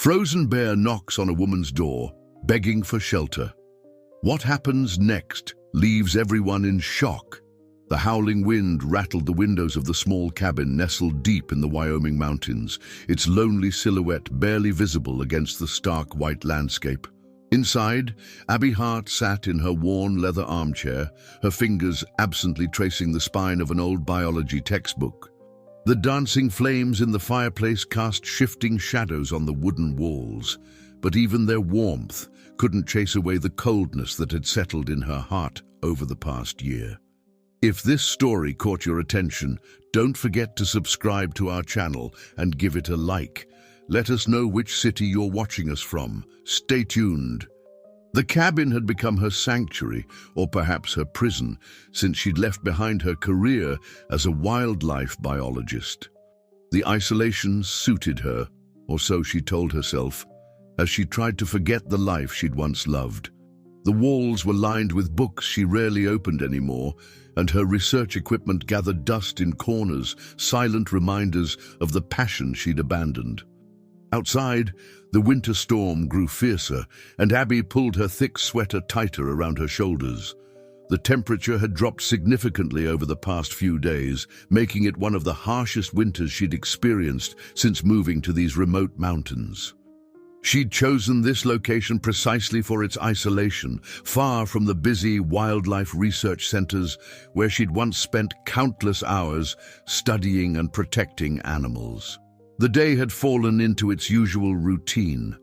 Frozen bear knocks on a woman's door, begging for shelter. What happens next leaves everyone in shock. The howling wind rattled the windows of the small cabin nestled deep in the Wyoming mountains, its lonely silhouette barely visible against the stark white landscape. Inside, Abby Hart sat in her worn leather armchair, her fingers absently tracing the spine of an old biology textbook. The dancing flames in the fireplace cast shifting shadows on the wooden walls, but even their warmth couldn't chase away the coldness that had settled in her heart over the past year. If this story caught your attention, don't forget to subscribe to our channel and give it a like. Let us know which city you're watching us from. Stay tuned. The cabin had become her sanctuary, or perhaps her prison, since she'd left behind her career as a wildlife biologist. The isolation suited her, or so she told herself, as she tried to forget the life she'd once loved. The walls were lined with books she rarely opened anymore, and her research equipment gathered dust in corners, silent reminders of the passion she'd abandoned. Outside, the winter storm grew fiercer, and Abby pulled her thick sweater tighter around her shoulders. The temperature had dropped significantly over the past few days, making it one of the harshest winters she'd experienced since moving to these remote mountains. She'd chosen this location precisely for its isolation, far from the busy wildlife research centers where she'd once spent countless hours studying and protecting animals. The day had fallen into its usual routine,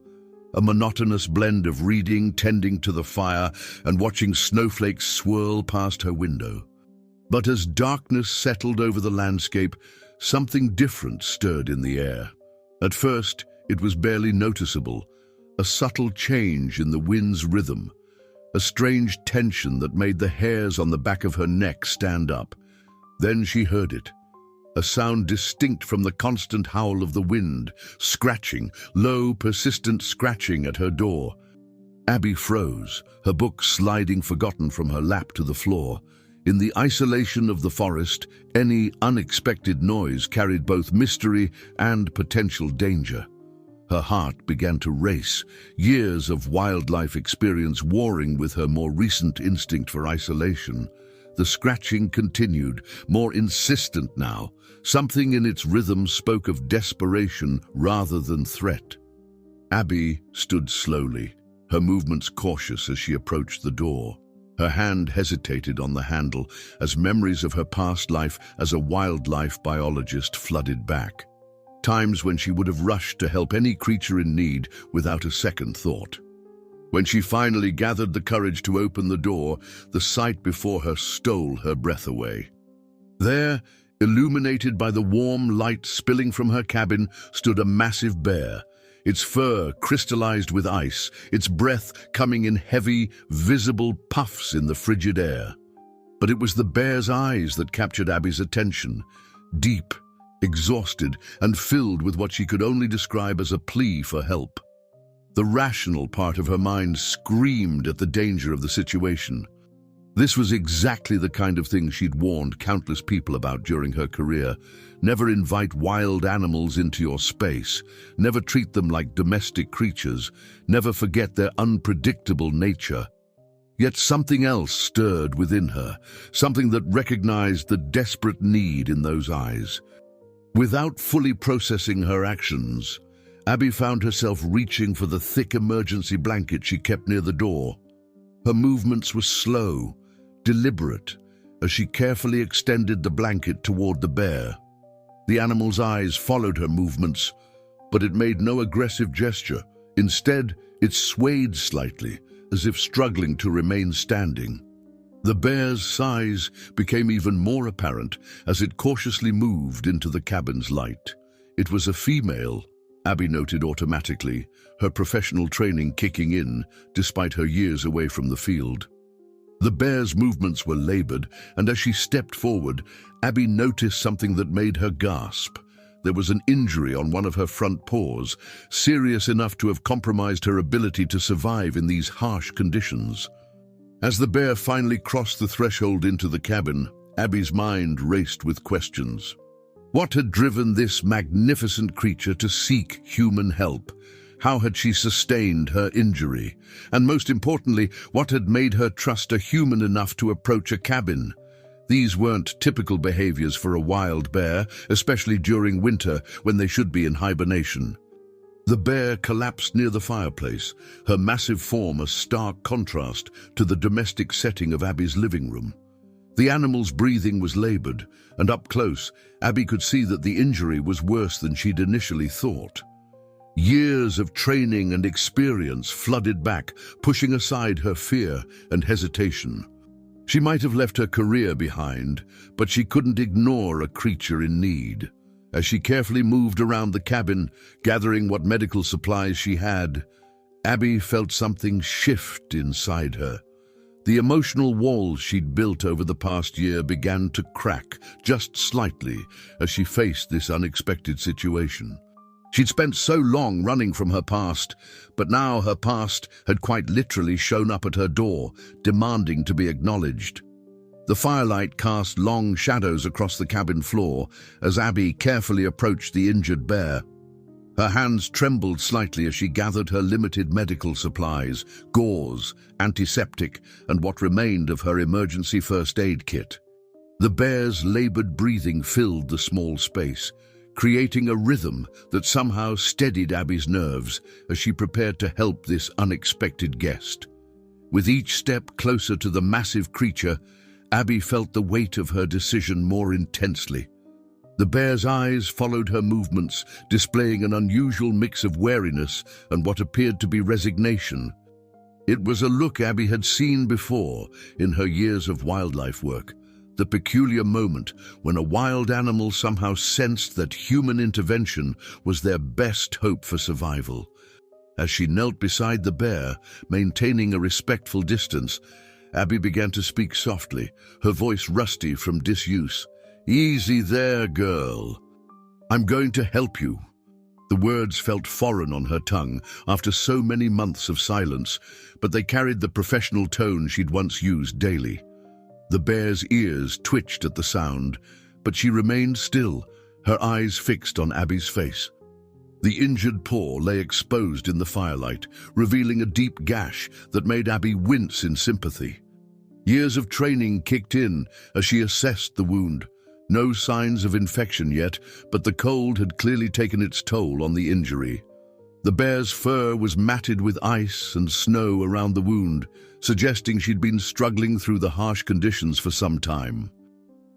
a monotonous blend of reading, tending to the fire, and watching snowflakes swirl past her window. But as darkness settled over the landscape, something different stirred in the air. At first, it was barely noticeable, a subtle change in the wind's rhythm, a strange tension that made the hairs on the back of her neck stand up. Then she heard it, a sound distinct from the constant howl of the wind, scratching, low, persistent scratching at her door. Abby froze, her book sliding forgotten from her lap to the floor. In the isolation of the forest, any unexpected noise carried both mystery and potential danger. Her heart began to race, years of wildlife experience warring with her more recent instinct for isolation. The scratching continued, more insistent now. Something in its rhythm spoke of desperation rather than threat. Abby stood slowly, her movements cautious as she approached the door. Her hand hesitated on the handle as memories of her past life as a wildlife biologist flooded back. Times when she would have rushed to help any creature in need without a second thought. When she finally gathered the courage to open the door, the sight before her stole her breath away. There, illuminated by the warm light spilling from her cabin, stood a massive bear, its fur crystallized with ice, its breath coming in heavy, visible puffs in the frigid air. But it was the bear's eyes that captured Abby's attention, deep, exhausted, and filled with what she could only describe as a plea for help. The rational part of her mind screamed at the danger of the situation. This was exactly the kind of thing she'd warned countless people about during her career. Never invite wild animals into your space. Never treat them like domestic creatures. Never forget their unpredictable nature. Yet something else stirred within her, something that recognized the desperate need in those eyes. Without fully processing her actions, Abby found herself reaching for the thick emergency blanket she kept near the door. Her movements were slow, deliberate, as she carefully extended the blanket toward the bear. The animal's eyes followed her movements, but it made no aggressive gesture. Instead, it swayed slightly, as if struggling to remain standing. The bear's size became even more apparent as it cautiously moved into the cabin's light. It was a female, Abby noted automatically, her professional training kicking in despite her years away from the field. The bear's movements were labored, and as she stepped forward, Abby noticed something that made her gasp. There was an injury on one of her front paws, serious enough to have compromised her ability to survive in these harsh conditions. As the bear finally crossed the threshold into the cabin, Abby's mind raced with questions. What had driven this magnificent creature to seek human help? How had she sustained her injury? And most importantly, what had made her trust a human enough to approach a cabin? These weren't typical behaviors for a wild bear, especially during winter when they should be in hibernation. The bear collapsed near the fireplace, her massive form a stark contrast to the domestic setting of Abby's living room. The animal's breathing was labored, and up close, Abby could see that the injury was worse than she'd initially thought. Years of training and experience flooded back, pushing aside her fear and hesitation. She might have left her career behind, but she couldn't ignore a creature in need. As she carefully moved around the cabin, gathering what medical supplies she had, Abby felt something shift inside her. The emotional walls she'd built over the past year began to crack, just slightly, as she faced this unexpected situation. She'd spent so long running from her past, but now her past had quite literally shown up at her door, demanding to be acknowledged. The firelight cast long shadows across the cabin floor as Abby carefully approached the injured bear. Her hands trembled slightly as she gathered her limited medical supplies, gauze, antiseptic, and what remained of her emergency first aid kit. The bear's labored breathing filled the small space, creating a rhythm that somehow steadied Abby's nerves as she prepared to help this unexpected guest. With each step closer to the massive creature, Abby felt the weight of her decision more intensely. The bear's eyes followed her movements, displaying an unusual mix of wariness and what appeared to be resignation. It was a look Abby had seen before in her years of wildlife work, the peculiar moment when a wild animal somehow sensed that human intervention was their best hope for survival. As she knelt beside the bear, maintaining a respectful distance, Abby began to speak softly, her voice rusty from disuse. "Easy there, girl. I'm going to help you." The words felt foreign on her tongue after so many months of silence, but they carried the professional tone she'd once used daily. The bear's ears twitched at the sound, but she remained still, her eyes fixed on Abby's face. The injured paw lay exposed in the firelight, revealing a deep gash that made Abby wince in sympathy. Years of training kicked in as she assessed the wound. No signs of infection yet, but the cold had clearly taken its toll on the injury. The bear's fur was matted with ice and snow around the wound, suggesting she'd been struggling through the harsh conditions for some time.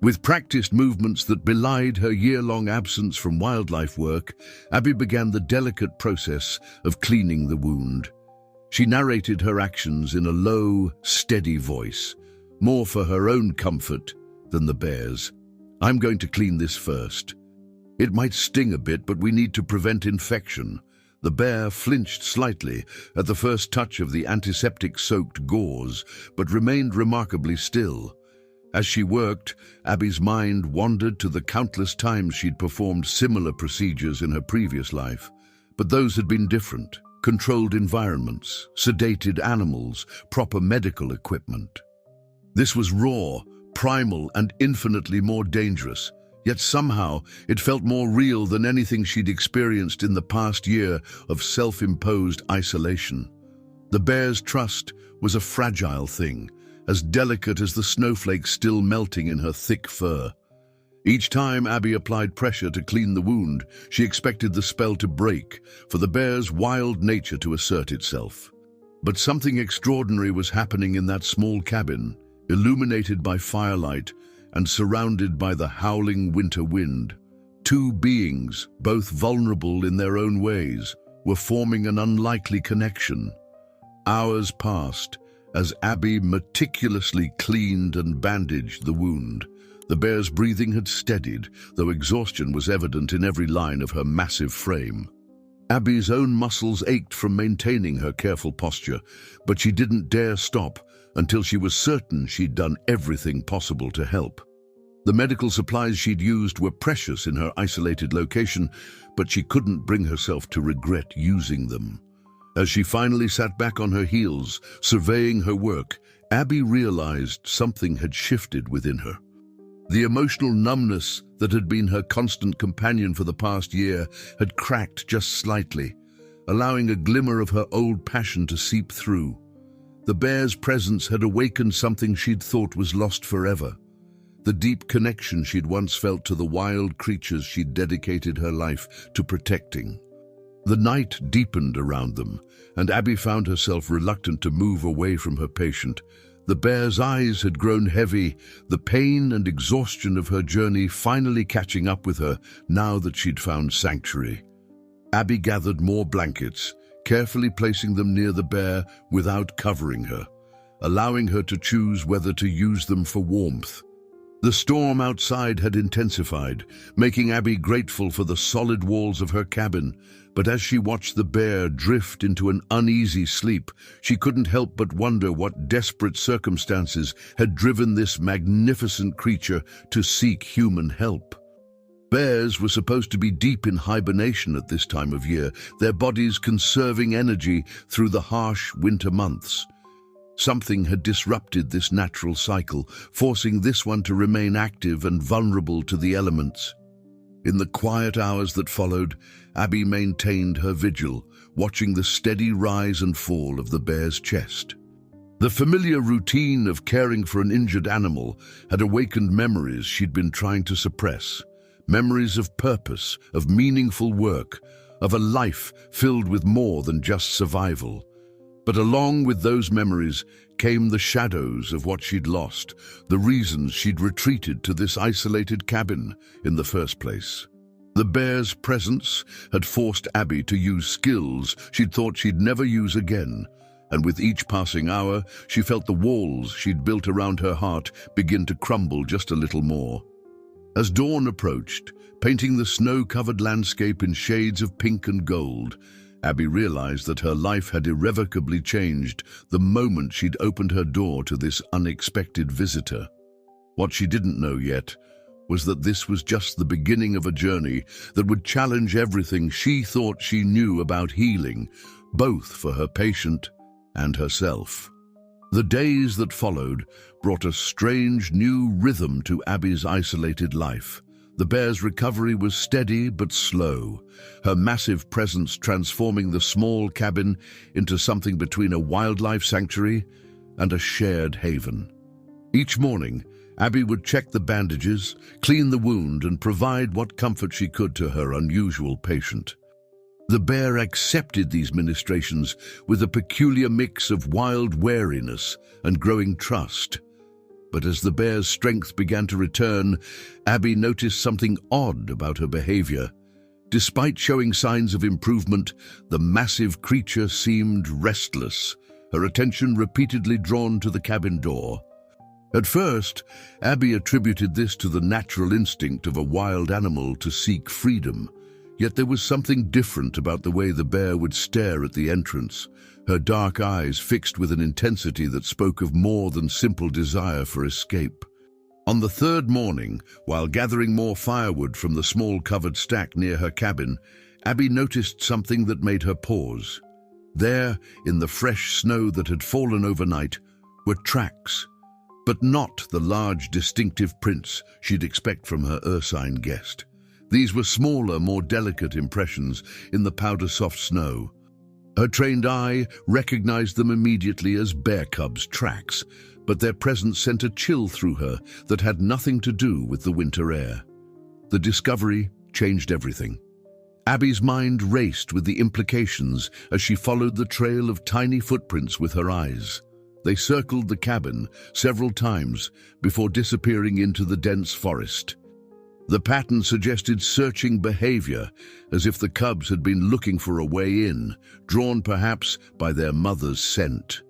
With practiced movements that belied her year-long absence from wildlife work, Abby began the delicate process of cleaning the wound. She narrated her actions in a low, steady voice, more for her own comfort than the bear's. "I'm going to clean this first. It might sting a bit, but we need to prevent infection." The bear flinched slightly at the first touch of the antiseptic-soaked gauze, but remained remarkably still. As she worked, Abby's mind wandered to the countless times she'd performed similar procedures in her previous life. But those had been different. Controlled environments, sedated animals, proper medical equipment. This was raw, primal, and infinitely more dangerous. Yet somehow it felt more real than anything she'd experienced in the past year of self-imposed isolation. The bear's trust was a fragile thing, as delicate as the snowflakes still melting in her thick fur. Each time Abby applied pressure to clean the wound, she expected the spell to break, for the bear's wild nature to assert itself. But something extraordinary was happening in that small cabin, illuminated by firelight and surrounded by the howling winter wind. Two beings, both vulnerable in their own ways, were forming an unlikely connection. Hours passed as Abby meticulously cleaned and bandaged the wound. The bear's breathing had steadied, though exhaustion was evident in every line of her massive frame. Abby's own muscles ached from maintaining her careful posture, but she didn't dare stop until she was certain she'd done everything possible to help. The medical supplies she'd used were precious in her isolated location, but she couldn't bring herself to regret using them. As she finally sat back on her heels, surveying her work, Abby realized something had shifted within her. The emotional numbness that had been her constant companion for the past year had cracked just slightly. allowing a glimmer of her old passion to seep through. The bear's presence had awakened something she'd thought was lost forever. The deep connection she'd once felt to the wild creatures she'd dedicated her life to protecting. The night deepened around them, and Abby found herself reluctant to move away from her patient. The bear's eyes had grown heavy, the pain and exhaustion of her journey finally catching up with her now that she'd found sanctuary. Abby gathered more blankets, carefully placing them near the bear without covering her, allowing her to choose whether to use them for warmth. The storm outside had intensified, making Abby grateful for the solid walls of her cabin, but as she watched the bear drift into an uneasy sleep, she couldn't help but wonder what desperate circumstances had driven this magnificent creature to seek human help. Bears were supposed to be deep in hibernation at this time of year, their bodies conserving energy through the harsh winter months. Something had disrupted this natural cycle, forcing this one to remain active and vulnerable to the elements. In the quiet hours that followed, Abby maintained her vigil, watching the steady rise and fall of the bear's chest. The familiar routine of caring for an injured animal had awakened memories she'd been trying to suppress. Memories of purpose, of meaningful work, of a life filled with more than just survival. But along with those memories came the shadows of what she'd lost, the reasons she'd retreated to this isolated cabin in the first place. The bear's presence had forced Abby to use skills she'd thought she'd never use again, and with each passing hour, she felt the walls she'd built around her heart begin to crumble just a little more. As dawn approached, painting the snow-covered landscape in shades of pink and gold, Abby realized that her life had irrevocably changed the moment she'd opened her door to this unexpected visitor. What she didn't know yet was that this was just the beginning of a journey that would challenge everything she thought she knew about healing, both for her patient and herself. The days that followed brought a strange new rhythm to Abby's isolated life. The bear's recovery was steady but slow, her massive presence transforming the small cabin into something between a wildlife sanctuary and a shared haven. Each morning, Abby would check the bandages, clean the wound, and provide what comfort she could to her unusual patient. The bear accepted these ministrations with a peculiar mix of wild wariness and growing trust. But as the bear's strength began to return, Abby noticed something odd about her behavior. Despite showing signs of improvement, the massive creature seemed restless, her attention repeatedly drawn to the cabin door. At first, Abby attributed this to the natural instinct of a wild animal to seek freedom. Yet there was something different about the way the bear would stare at the entrance, her dark eyes fixed with an intensity that spoke of more than simple desire for escape. On the third morning, while gathering more firewood from the small covered stack near her cabin, Abby noticed something that made her pause. There, in the fresh snow that had fallen overnight, were tracks, but not the large, distinctive prints she'd expect from her ursine guest. These were smaller, more delicate impressions in the powder-soft snow. Her trained eye recognized them immediately as bear cubs' tracks, but their presence sent a chill through her that had nothing to do with the winter air. The discovery changed everything. Abby's mind raced with the implications as she followed the trail of tiny footprints with her eyes. They circled the cabin several times before disappearing into the dense forest. The pattern suggested searching behavior, as if the cubs had been looking for a way in, drawn perhaps by their mother's scent.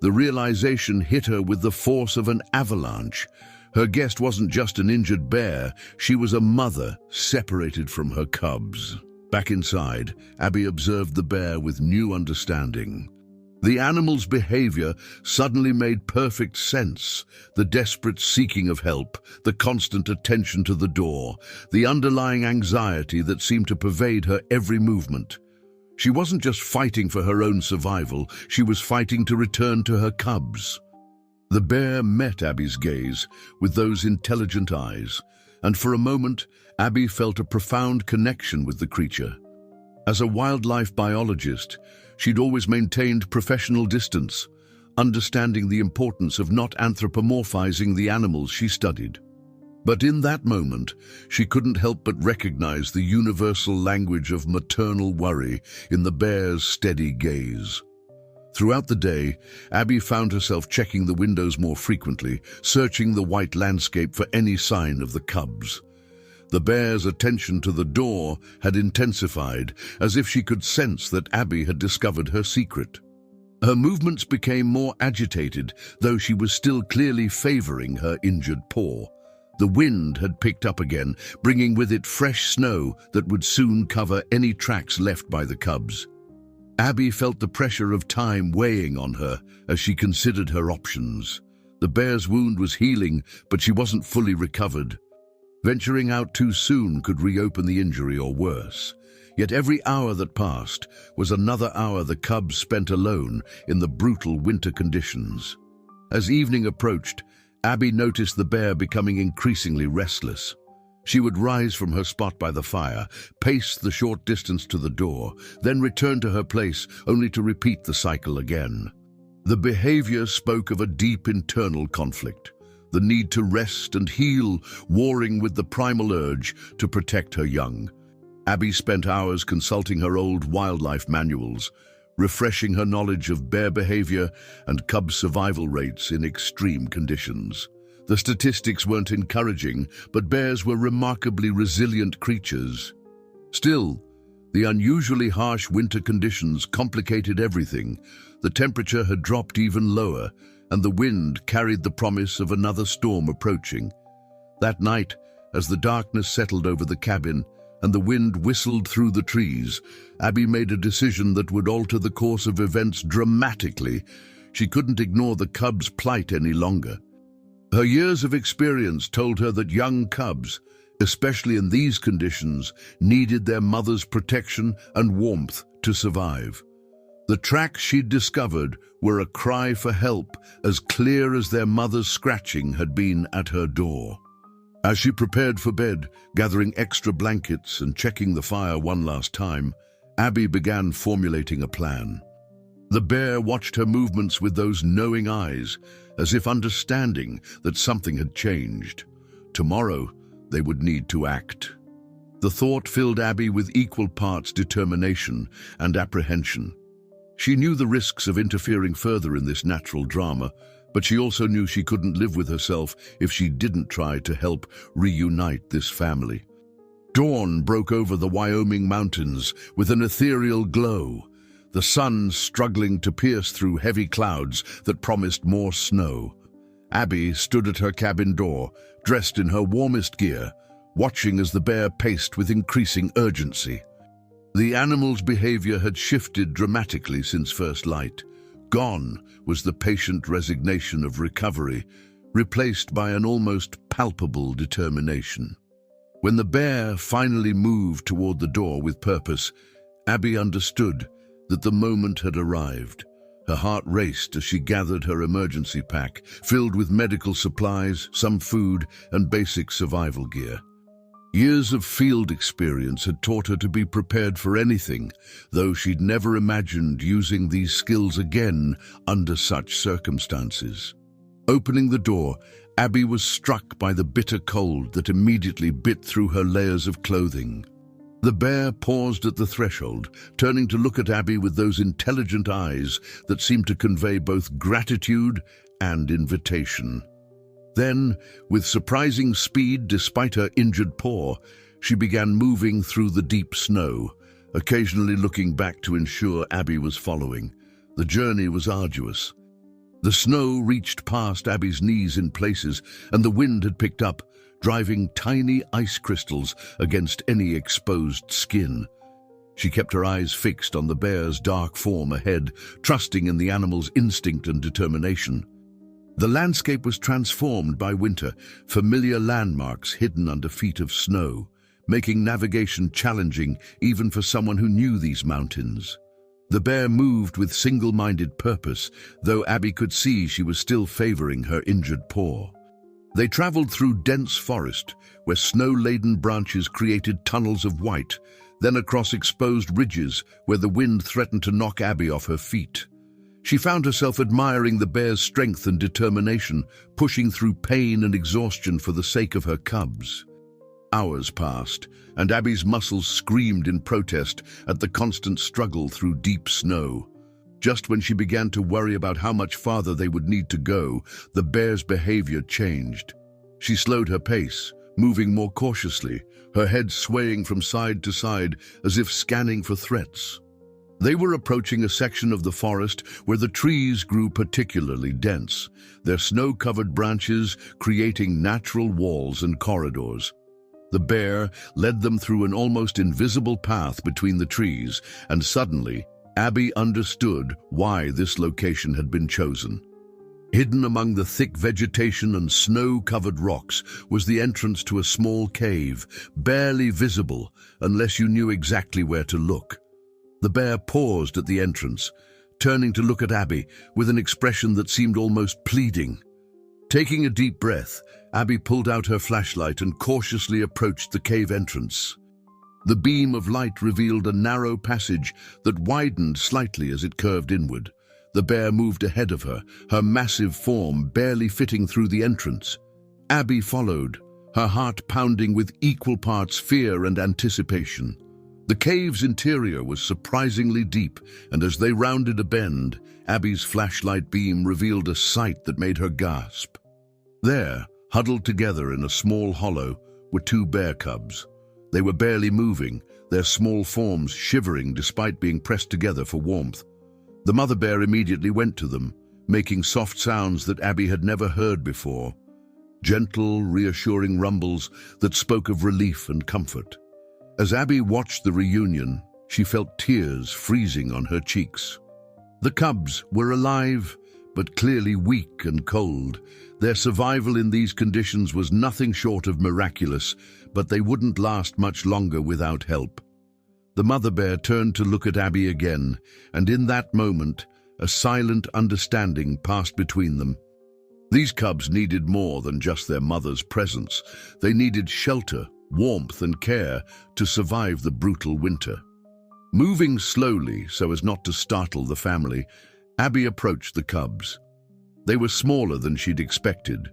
The realization hit her with the force of an avalanche. Her guest wasn't just an injured bear, she was a mother separated from her cubs. Back inside, Abby observed the bear with new understanding. The animal's behavior suddenly made perfect sense. The desperate seeking of help, the constant attention to the door, the underlying anxiety that seemed to pervade her every movement. She wasn't just fighting for her own survival, she was fighting to return to her cubs. The bear met Abby's gaze with those intelligent eyes, and for a moment, Abby felt a profound connection with the creature. As a wildlife biologist, she'd always maintained professional distance, understanding the importance of not anthropomorphizing the animals she studied. But in that moment, she couldn't help but recognize the universal language of maternal worry in the bear's steady gaze. Throughout the day, Abby found herself checking the windows more frequently, searching the white landscape for any sign of the cubs. The bear's attention to the door had intensified, as if she could sense that Abby had discovered her secret. Her movements became more agitated, though she was still clearly favoring her injured paw. The wind had picked up again, bringing with it fresh snow that would soon cover any tracks left by the cubs. Abby felt the pressure of time weighing on her as she considered her options. The bear's wound was healing, but she wasn't fully recovered. Venturing out too soon could reopen the injury or worse. Yet every hour that passed was another hour the cubs spent alone in the brutal winter conditions. As evening approached, Abby noticed the bear becoming increasingly restless. She would rise from her spot by the fire, pace the short distance to the door, then return to her place only to repeat the cycle again. The behavior spoke of a deep internal conflict, the need to rest and heal warring with the primal urge to protect her young. Abby spent hours consulting her old wildlife manuals, refreshing her knowledge of bear behavior and cub survival rates in extreme conditions. The statistics weren't encouraging, but bears were remarkably resilient creatures. Still, the unusually harsh winter conditions complicated everything. The temperature had dropped even lower, and the wind carried the promise of another storm approaching. That night, as the darkness settled over the cabin and the wind whistled through the trees, Abby made a decision that would alter the course of events dramatically. She couldn't ignore the cubs' plight any longer. Her years of experience told her that young cubs, especially in these conditions, needed their mother's protection and warmth to survive. The tracks she'd discovered were a cry for help, as clear as their mother's scratching had been at her door. As she prepared for bed, gathering extra blankets and checking the fire one last time, Abby began formulating a plan. The bear watched her movements with those knowing eyes, as if understanding that something had changed. Tomorrow, they would need to act. The thought filled Abby with equal parts determination and apprehension. She knew the risks of interfering further in this natural drama, but she also knew she couldn't live with herself if she didn't try to help reunite this family. Dawn broke over the Wyoming mountains with an ethereal glow, the sun struggling to pierce through heavy clouds that promised more snow. Abby stood at her cabin door, dressed in her warmest gear, watching as the bear paced with increasing urgency. The animal's behavior had shifted dramatically since first light. Gone was the patient resignation of recovery, replaced by an almost palpable determination. When the bear finally moved toward the door with purpose, Abby understood that the moment had arrived. Her heart raced as she gathered her emergency pack, filled with medical supplies, some food, and basic survival gear. Years of field experience had taught her to be prepared for anything, though she'd never imagined using these skills again under such circumstances. Opening the door, Abby was struck by the bitter cold that immediately bit through her layers of clothing. The bear paused at the threshold, turning to look at Abby with those intelligent eyes that seemed to convey both gratitude and invitation. Then, with surprising speed despite her injured paw, she began moving through the deep snow, occasionally looking back to ensure Abby was following. The journey was arduous. The snow reached past Abby's knees in places, and the wind had picked up, driving tiny ice crystals against any exposed skin. She kept her eyes fixed on the bear's dark form ahead, trusting in the animal's instinct and determination. The landscape was transformed by winter, familiar landmarks hidden under feet of snow, making navigation challenging even for someone who knew these mountains. The bear moved with single-minded purpose, though Abby could see she was still favoring her injured paw. They traveled through dense forest, where snow-laden branches created tunnels of white, then across exposed ridges where the wind threatened to knock Abby off her feet. She found herself admiring the bear's strength and determination, pushing through pain and exhaustion for the sake of her cubs. Hours passed, and Abby's muscles screamed in protest at the constant struggle through deep snow. Just when she began to worry about how much farther they would need to go, the bear's behavior changed. She slowed her pace, moving more cautiously, her head swaying from side to side as if scanning for threats. They were approaching a section of the forest where the trees grew particularly dense, their snow-covered branches creating natural walls and corridors. The bear led them through an almost invisible path between the trees, and suddenly, Abby understood why this location had been chosen. Hidden among the thick vegetation and snow-covered rocks was the entrance to a small cave, barely visible unless you knew exactly where to look. The bear paused at the entrance, turning to look at Abby with an expression that seemed almost pleading. Taking a deep breath, Abby pulled out her flashlight and cautiously approached the cave entrance. The beam of light revealed a narrow passage that widened slightly as it curved inward. The bear moved ahead of her, her massive form barely fitting through the entrance. Abby followed, her heart pounding with equal parts fear and anticipation. The cave's interior was surprisingly deep, and as they rounded a bend, Abby's flashlight beam revealed a sight that made her gasp. There, huddled together in a small hollow, were two bear cubs. They were barely moving, their small forms shivering despite being pressed together for warmth. The mother bear immediately went to them, making soft sounds that Abby had never heard before. Gentle, reassuring rumbles that spoke of relief and comfort. As Abby watched the reunion, she felt tears freezing on her cheeks. The cubs were alive, but clearly weak and cold. Their survival in these conditions was nothing short of miraculous, but they wouldn't last much longer without help. The mother bear turned to look at Abby again, and in that moment, a silent understanding passed between them. These cubs needed more than just their mother's presence. They needed shelter, warmth and care to survive the brutal winter. Moving slowly so as not to startle the family, Abby approached the cubs. They were smaller than she'd expected,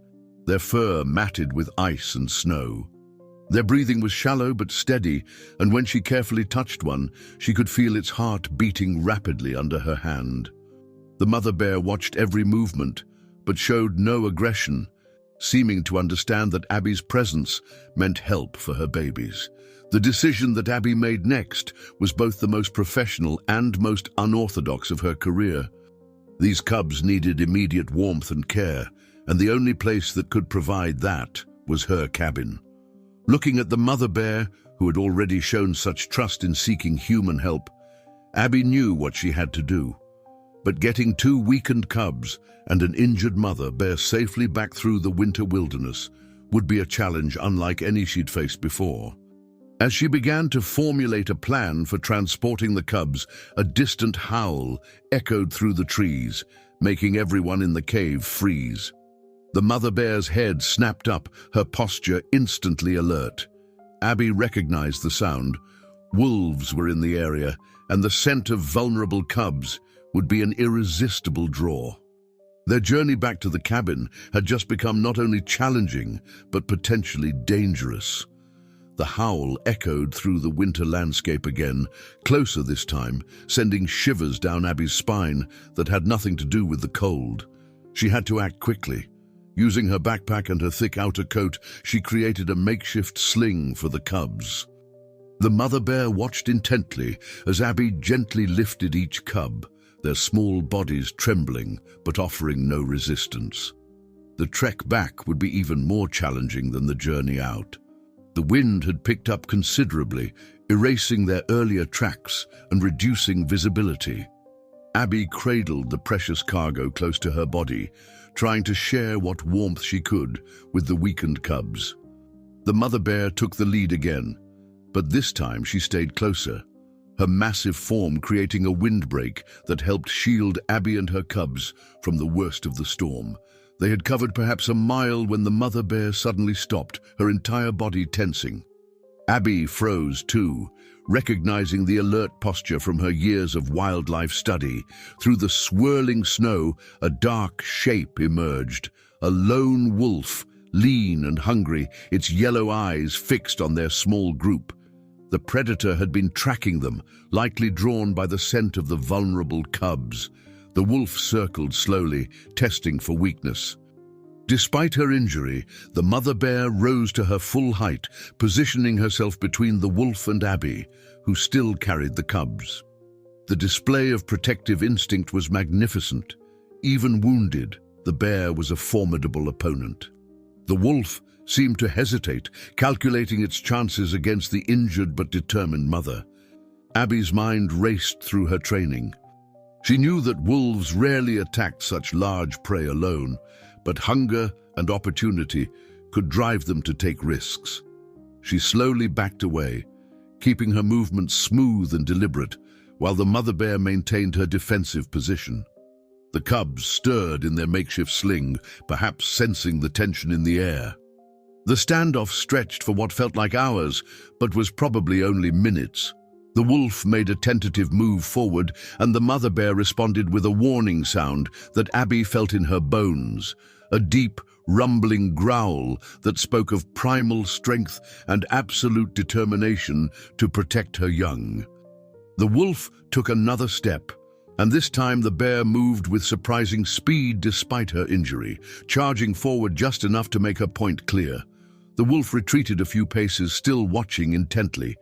their fur matted with ice and snow. Their breathing was shallow but steady, and when she carefully touched one, she could feel its heart beating rapidly under her hand. The mother bear watched every movement, but showed no aggression, seeming to understand that Abby's presence meant help for her babies. The decision that Abby made next was both the most professional and most unorthodox of her career. These cubs needed immediate warmth and care, and the only place that could provide that was her cabin. Looking at the mother bear, who had already shown such trust in seeking human help, Abby knew what she had to do. But getting two weakened cubs and an injured mother bear safely back through the winter wilderness would be a challenge unlike any she'd faced before. As she began to formulate a plan for transporting the cubs, a distant howl echoed through the trees, making everyone in the cave freeze. The mother bear's head snapped up, her posture instantly alert. Abby recognized the sound. Wolves were in the area, and the scent of vulnerable cubs would be an irresistible draw. Their journey back to the cabin had just become not only challenging, but potentially dangerous. The howl echoed through the winter landscape again, closer this time, sending shivers down Abby's spine that had nothing to do with the cold. She had to act quickly. Using her backpack and her thick outer coat, she created a makeshift sling for the cubs. The mother bear watched intently as Abby gently lifted each cub, their small bodies trembling but offering no resistance. The trek back would be even more challenging than the journey out. The wind had picked up considerably, erasing their earlier tracks and reducing visibility. Abby cradled the precious cargo close to her body, trying to share what warmth she could with the weakened cubs. The mother bear took the lead again, but this time she stayed closer, her massive form creating a windbreak that helped shield Abby and her cubs from the worst of the storm. They had covered perhaps a mile when the mother bear suddenly stopped, her entire body tensing. Abby froze too, recognizing the alert posture from her years of wildlife study. Through the swirling snow, a dark shape emerged, a lone wolf, lean and hungry, its yellow eyes fixed on their small group. The predator had been tracking them, likely drawn by the scent of the vulnerable cubs. The wolf circled slowly, testing for weakness. Despite her injury, the mother bear rose to her full height, positioning herself between the wolf and Abby, who still carried the cubs. The display of protective instinct was magnificent. Even wounded, the bear was a formidable opponent. The wolf seemed to hesitate, calculating its chances against the injured but determined mother. Abby's mind raced through her training. She knew that wolves rarely attacked such large prey alone, but hunger and opportunity could drive them to take risks. She slowly backed away, keeping her movements smooth and deliberate, while the mother bear maintained her defensive position. The cubs stirred in their makeshift sling, perhaps sensing the tension in the air. The standoff stretched for what felt like hours, but was probably only minutes. The wolf made a tentative move forward, and the mother bear responded with a warning sound that Abby felt in her bones, a deep, rumbling growl that spoke of primal strength and absolute determination to protect her young. The wolf took another step, and this time the bear moved with surprising speed despite her injury, charging forward just enough to make her point clear. The wolf retreated a few paces, still watching intently.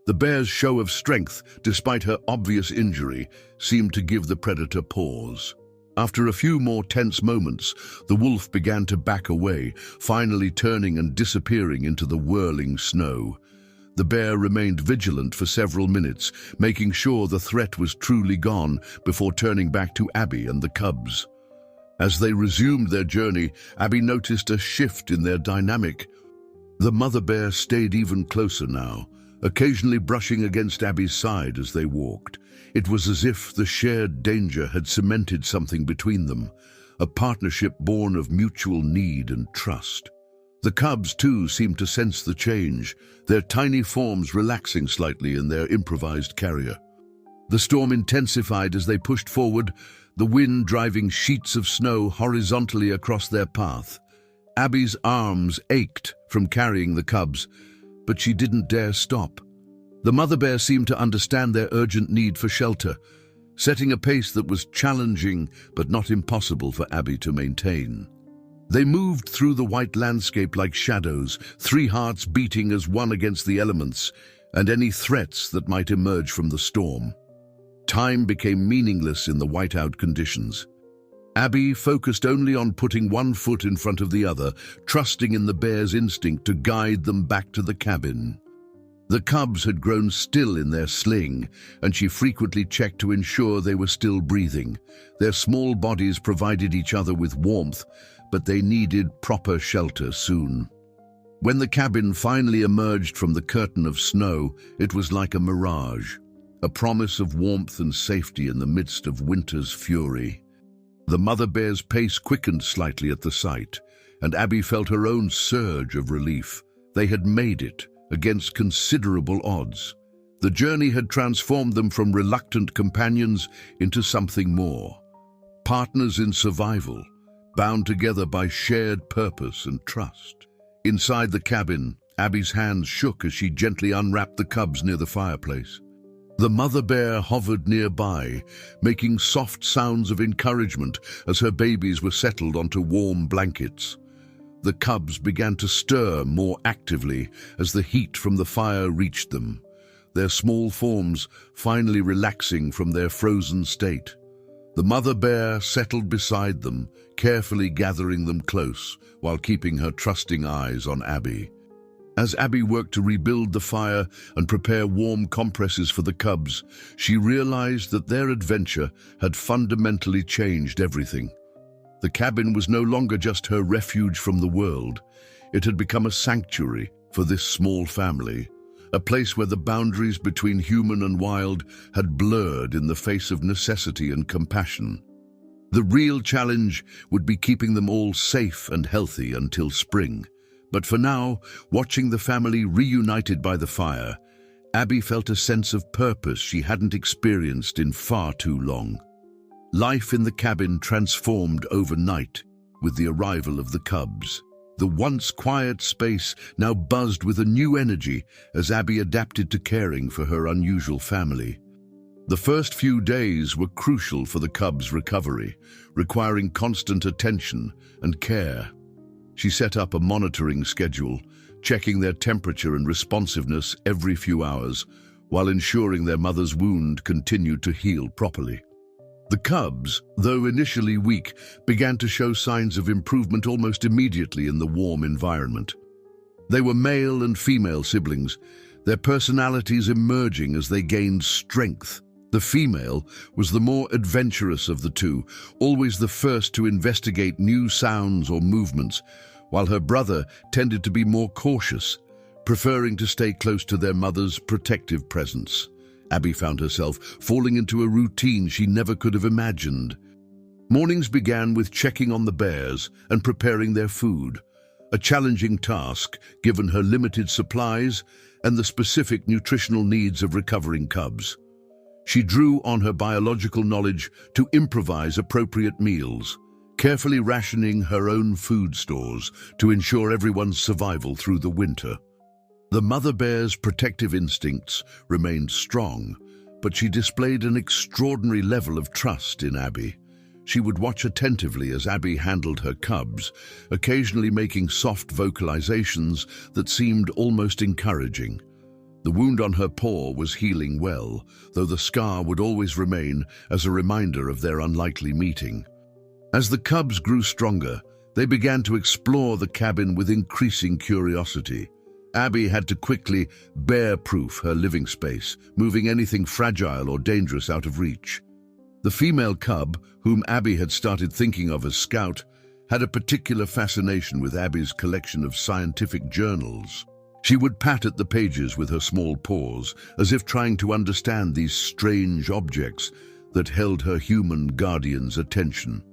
The bear's show of strength, despite her obvious injury, seemed to give the predator pause. After a few more tense moments, the wolf began to back away, finally turning and disappearing into the whirling snow. The bear remained vigilant for several minutes, making sure the threat was truly gone before turning back to Abby and the cubs. As they resumed their journey, Abby noticed a shift in their dynamic. The mother bear stayed even closer now, occasionally brushing against Abby's side as they walked. It was as if the shared danger had cemented something between them, a partnership born of mutual need and trust. The cubs, too, seemed to sense the change, their tiny forms relaxing slightly in their improvised carrier. The storm intensified as they pushed forward, the wind driving sheets of snow horizontally across their path. Abby's arms ached from carrying the cubs, but she didn't dare stop. The mother bear seemed to understand their urgent need for shelter, setting a pace that was challenging but not impossible for Abby to maintain. They moved through the white landscape like shadows, three hearts beating as one against the elements and any threats that might emerge from the storm. Time became meaningless in the whiteout conditions. Abby focused only on putting one foot in front of the other, trusting in the bear's instinct to guide them back to the cabin. The cubs had grown still in their sling, and she frequently checked to ensure they were still breathing. Their small bodies provided each other with warmth, but they needed proper shelter soon. When the cabin finally emerged from the curtain of snow, it was like a mirage, a promise of warmth and safety in the midst of winter's fury. The mother bear's pace quickened slightly at the sight, and Abby felt her own surge of relief. They had made it, against considerable odds. The journey had transformed them from reluctant companions into something more. Partners in survival, bound together by shared purpose and trust. Inside the cabin, Abby's hands shook as she gently unwrapped the cubs near the fireplace. The mother bear hovered nearby, making soft sounds of encouragement as her babies were settled onto warm blankets. The cubs began to stir more actively as the heat from the fire reached them, their small forms finally relaxing from their frozen state. The mother bear settled beside them, carefully gathering them close while keeping her trusting eyes on Abby. As Abby worked to rebuild the fire and prepare warm compresses for the cubs, she realized that their adventure had fundamentally changed everything. The cabin was no longer just her refuge from the world. It had become a sanctuary for this small family, a place where the boundaries between human and wild had blurred in the face of necessity and compassion. The real challenge would be keeping them all safe and healthy until spring. But for now, watching the family reunited by the fire, Abby felt a sense of purpose she hadn't experienced in far too long. Life in the cabin transformed overnight with the arrival of the cubs. The once quiet space now buzzed with a new energy as Abby adapted to caring for her unusual family. The first few days were crucial for the cubs' recovery, requiring constant attention and care. She set up a monitoring schedule, checking their temperature and responsiveness every few hours, while ensuring their mother's wound continued to heal properly. The cubs, though initially weak, began to show signs of improvement almost immediately in the warm environment. They were male and female siblings, their personalities emerging as they gained strength. The female was the more adventurous of the two, always the first to investigate new sounds or movements, while her brother tended to be more cautious, preferring to stay close to their mother's protective presence. Abby found herself falling into a routine she never could have imagined. Mornings began with checking on the bears and preparing their food, a challenging task given her limited supplies and the specific nutritional needs of recovering cubs. She drew on her biological knowledge to improvise appropriate meals, carefully rationing her own food stores to ensure everyone's survival through the winter. The mother bear's protective instincts remained strong, but she displayed an extraordinary level of trust in Abby. She would watch attentively as Abby handled her cubs, occasionally making soft vocalizations that seemed almost encouraging. The wound on her paw was healing well, though the scar would always remain as a reminder of their unlikely meeting. As the cubs grew stronger, they began to explore the cabin with increasing curiosity. Abby had to quickly bear-proof her living space, moving anything fragile or dangerous out of reach. The female cub, whom Abby had started thinking of as Scout, had a particular fascination with Abby's collection of scientific journals. She would pat at the pages with her small paws, as if trying to understand these strange objects that held her human guardian's attention.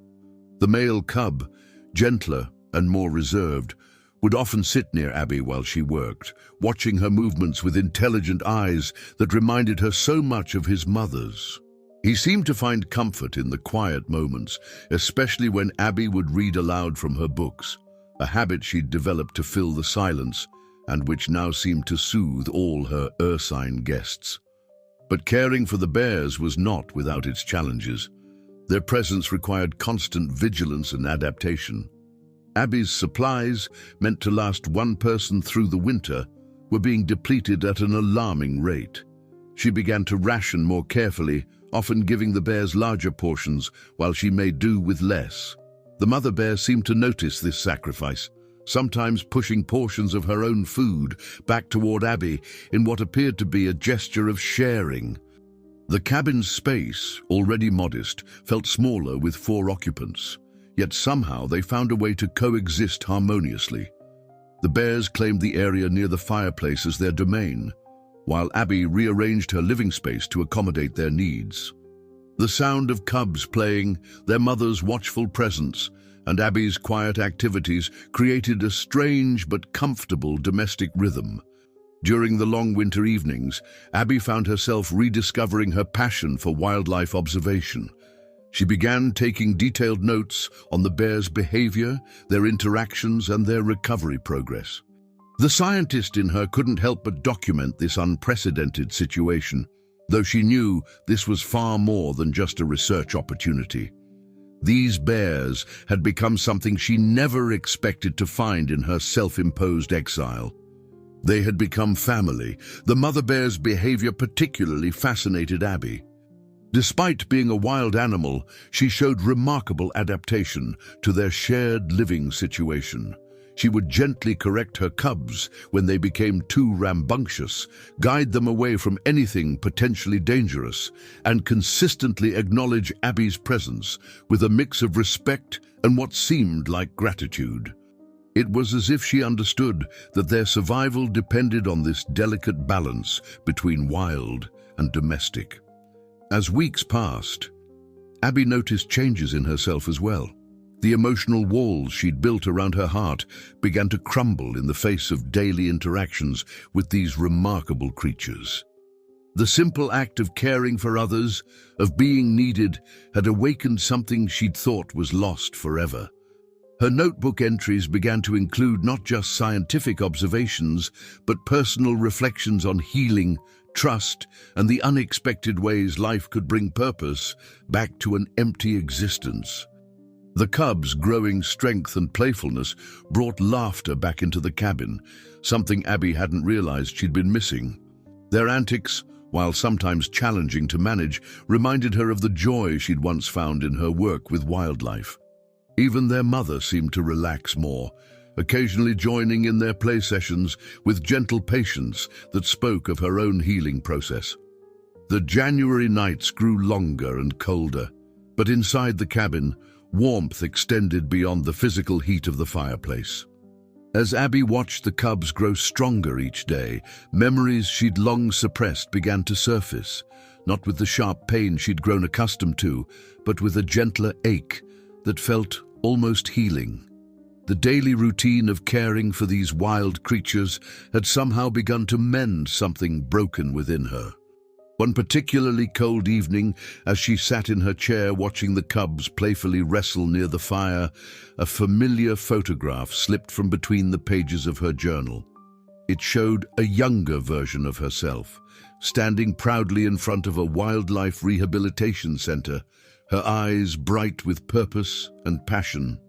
The male cub, gentler and more reserved, would often sit near Abby while she worked, watching her movements with intelligent eyes that reminded her so much of his mother's. He seemed to find comfort in the quiet moments, especially when Abby would read aloud from her books, a habit she'd developed to fill the silence and which now seemed to soothe all her ursine guests. But caring for the bears was not without its challenges. Their presence required constant vigilance and adaptation. Abby's supplies, meant to last one person through the winter, were being depleted at an alarming rate. She began to ration more carefully, often giving the bears larger portions while she made do with less. The mother bear seemed to notice this sacrifice, sometimes pushing portions of her own food back toward Abby in what appeared to be a gesture of sharing. The cabin's space, already modest, felt smaller with 4 occupants, yet somehow they found a way to coexist harmoniously. The bears claimed the area near the fireplace as their domain, while Abby rearranged her living space to accommodate their needs. The sound of cubs playing, their mother's watchful presence, and Abby's quiet activities created a strange but comfortable domestic rhythm. During the long winter evenings, Abby found herself rediscovering her passion for wildlife observation. She began taking detailed notes on the bears' behavior, their interactions, and their recovery progress. The scientist in her couldn't help but document this unprecedented situation, though she knew this was far more than just a research opportunity. These bears had become something she never expected to find in her self-imposed exile. They had become family. The mother bear's behavior particularly fascinated Abby. Despite being a wild animal, she showed remarkable adaptation to their shared living situation. She would gently correct her cubs when they became too rambunctious, guide them away from anything potentially dangerous, and consistently acknowledge Abby's presence with a mix of respect and what seemed like gratitude. It was as if she understood that their survival depended on this delicate balance between wild and domestic. As weeks passed, Abby noticed changes in herself as well. The emotional walls she'd built around her heart began to crumble in the face of daily interactions with these remarkable creatures. The simple act of caring for others, of being needed, had awakened something she'd thought was lost forever. Her notebook entries began to include not just scientific observations, but personal reflections on healing, trust, and the unexpected ways life could bring purpose back to an empty existence. The cubs' growing strength and playfulness brought laughter back into the cabin, something Abby hadn't realized she'd been missing. Their antics, while sometimes challenging to manage, reminded her of the joy she'd once found in her work with wildlife. Even their mother seemed to relax more, occasionally joining in their play sessions with gentle patience that spoke of her own healing process. The January nights grew longer and colder, but inside the cabin, warmth extended beyond the physical heat of the fireplace. As Abby watched the cubs grow stronger each day, memories she'd long suppressed began to surface, not with the sharp pain she'd grown accustomed to, but with a gentler ache that felt almost healing. The daily routine of caring for these wild creatures had somehow begun to mend something broken within her. One particularly cold evening, as she sat in her chair watching the cubs playfully wrestle near the fire, a familiar photograph slipped from between the pages of her journal. It showed a younger version of herself, standing proudly in front of a wildlife rehabilitation center, her eyes bright with purpose and passion.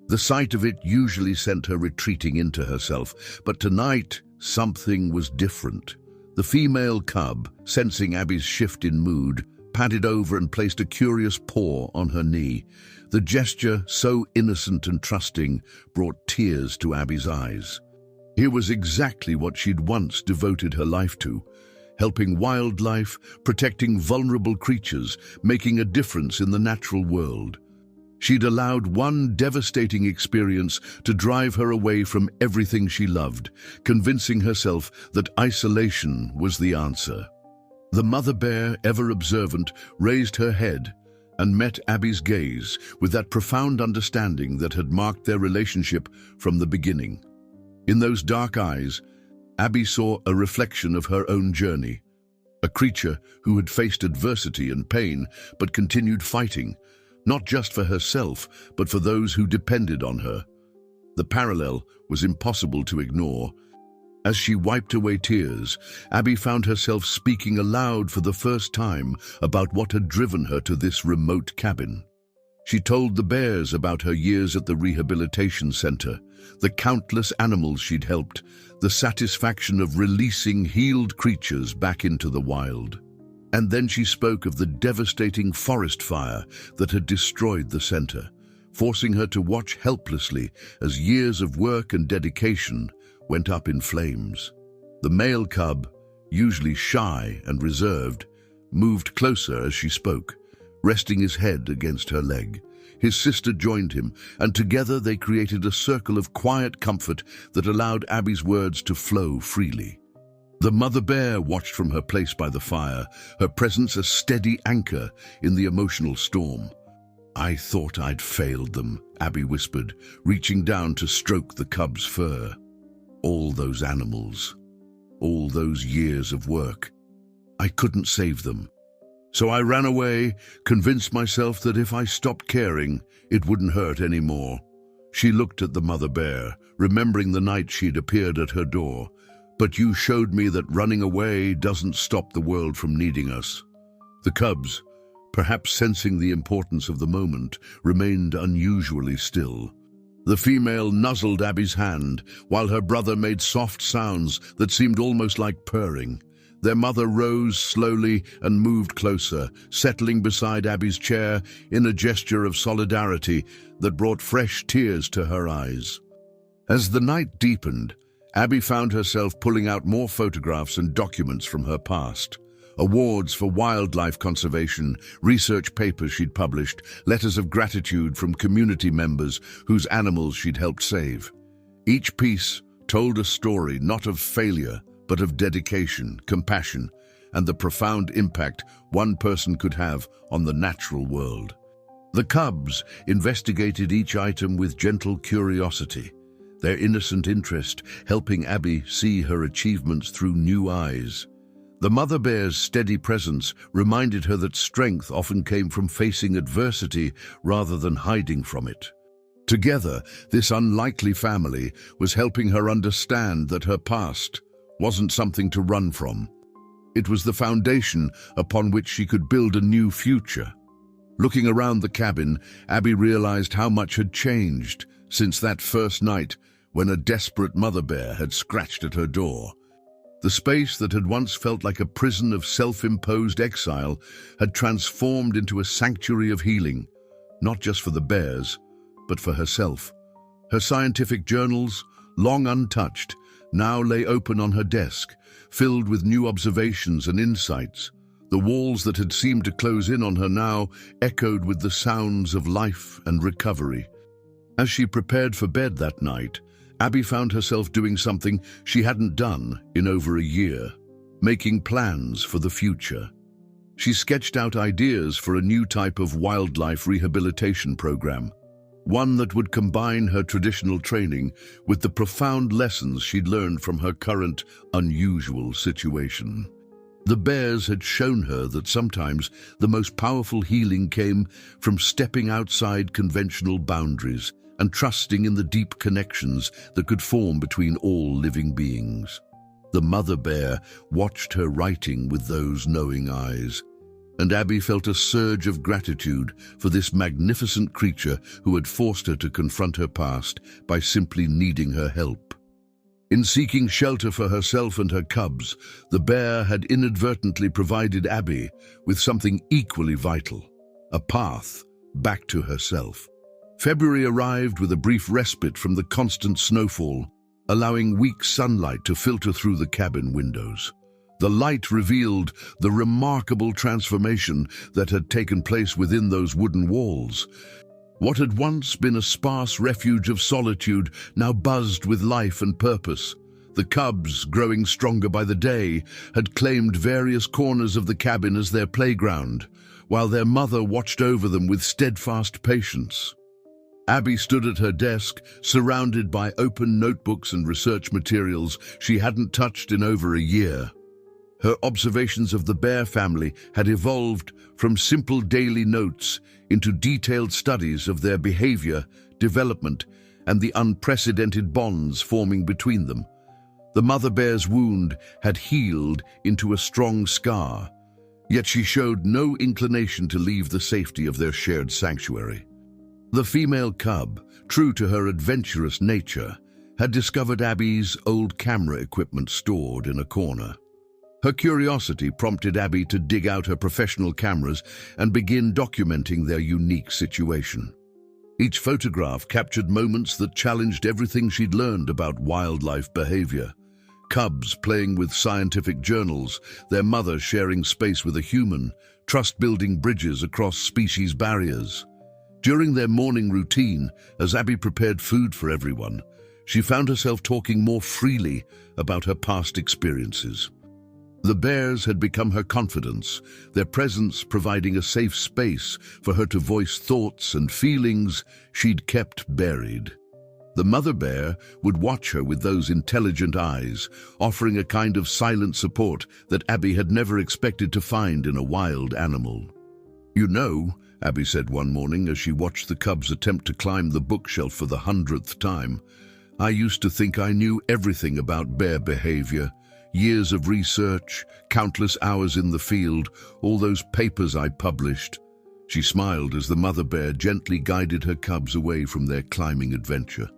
The sight of it usually sent her retreating into herself, but tonight something was different. The female cub, sensing Abby's shift in mood, padded over and placed a curious paw on her knee. The gesture, so innocent and trusting, brought tears to Abby's eyes. Here was exactly what she'd once devoted her life to: helping wildlife, protecting vulnerable creatures, making a difference in the natural world. She'd allowed one devastating experience to drive her away from everything she loved, convincing herself that isolation was the answer. The mother bear, ever observant, raised her head and met Abby's gaze with that profound understanding that had marked their relationship from the beginning. In those dark eyes, Abby saw a reflection of her own journey, a creature who had faced adversity and pain but continued fighting, not just for herself, but for those who depended on her. The parallel was impossible to ignore. As she wiped away tears, Abby found herself speaking aloud for the first time about what had driven her to this remote cabin. She told the bears about her years at the rehabilitation center, the countless animals she'd helped, the satisfaction of releasing healed creatures back into the wild. And then she spoke of the devastating forest fire that had destroyed the center, forcing her to watch helplessly as years of work and dedication went up in flames. The male cub, usually shy and reserved, moved closer as she spoke, resting his head against her leg. His sister joined him, and together they created a circle of quiet comfort that allowed Abby's words to flow freely. The mother bear watched from her place by the fire, her presence a steady anchor in the emotional storm. "I thought I'd failed them," Abby whispered, reaching down to stroke the cub's fur. "All those animals, all those years of work. I couldn't save them. So I ran away, convinced myself that if I stopped caring, it wouldn't hurt anymore." She looked at the mother bear, remembering the night she'd appeared at her door. "But you showed me that running away doesn't stop the world from needing us." The cubs, perhaps sensing the importance of the moment, remained unusually still. The female nuzzled Abby's hand, while her brother made soft sounds that seemed almost like purring. Their mother rose slowly and moved closer, settling beside Abby's chair in a gesture of solidarity that brought fresh tears to her eyes. As the night deepened, Abby found herself pulling out more photographs and documents from her past. Awards for wildlife conservation, research papers she'd published, letters of gratitude from community members whose animals she'd helped save. Each piece told a story not of failure, but of dedication, compassion, and the profound impact one person could have on the natural world. The cubs investigated each item with gentle curiosity, their innocent interest helping Abby see her achievements through new eyes. The mother bear's steady presence reminded her that strength often came from facing adversity rather than hiding from it. Together, this unlikely family was helping her understand that her past wasn't something to run from. It was the foundation upon which she could build a new future. Looking around the cabin, Abby realized how much had changed since that first night when a desperate mother bear had scratched at her door. The space that had once felt like a prison of self-imposed exile had transformed into a sanctuary of healing, not just for the bears, but for herself. Her scientific journals, long untouched, now lay open on her desk, filled with new observations and insights. The walls that had seemed to close in on her now echoed with the sounds of life and recovery. As she prepared for bed that night, Abby found herself doing something she hadn't done in over a year, making plans for the future. She sketched out ideas for a new type of wildlife rehabilitation program, one that would combine her traditional training with the profound lessons she'd learned from her current, unusual situation. The bears had shown her that sometimes the most powerful healing came from stepping outside conventional boundaries and trusting in the deep connections that could form between all living beings. The mother bear watched her writing with those knowing eyes, and Abby felt a surge of gratitude for this magnificent creature who had forced her to confront her past by simply needing her help. In seeking shelter for herself and her cubs, the bear had inadvertently provided Abby with something equally vital, a path back to herself. February arrived with a brief respite from the constant snowfall, allowing weak sunlight to filter through the cabin windows. The light revealed the remarkable transformation that had taken place within those wooden walls. What had once been a sparse refuge of solitude now buzzed with life and purpose. The cubs, growing stronger by the day, had claimed various corners of the cabin as their playground, while their mother watched over them with steadfast patience. Abby stood at her desk, surrounded by open notebooks and research materials she hadn't touched in over a year. Her observations of the bear family had evolved from simple daily notes into detailed studies of their behavior, development, and the unprecedented bonds forming between them. The mother bear's wound had healed into a strong scar, yet she showed no inclination to leave the safety of their shared sanctuary. The female cub, true to her adventurous nature, had discovered Abby's old camera equipment stored in a corner. Her curiosity prompted Abby to dig out her professional cameras and begin documenting their unique situation. Each photograph captured moments that challenged everything she'd learned about wildlife behavior. Cubs playing with scientific journals, their mother sharing space with a human, trust-building bridges across species barriers. During their morning routine, as Abby prepared food for everyone, she found herself talking more freely about her past experiences. The bears had become her confidants, their presence providing a safe space for her to voice thoughts and feelings she'd kept buried. The mother bear would watch her with those intelligent eyes, offering a kind of silent support that Abby had never expected to find in a wild animal. "You know," Abby said one morning as she watched the cubs attempt to climb the bookshelf for the 100th time, "I used to think I knew everything about bear behavior. Years of research, countless hours in the field, all those papers I published." She smiled as the mother bear gently guided her cubs away from their climbing adventure.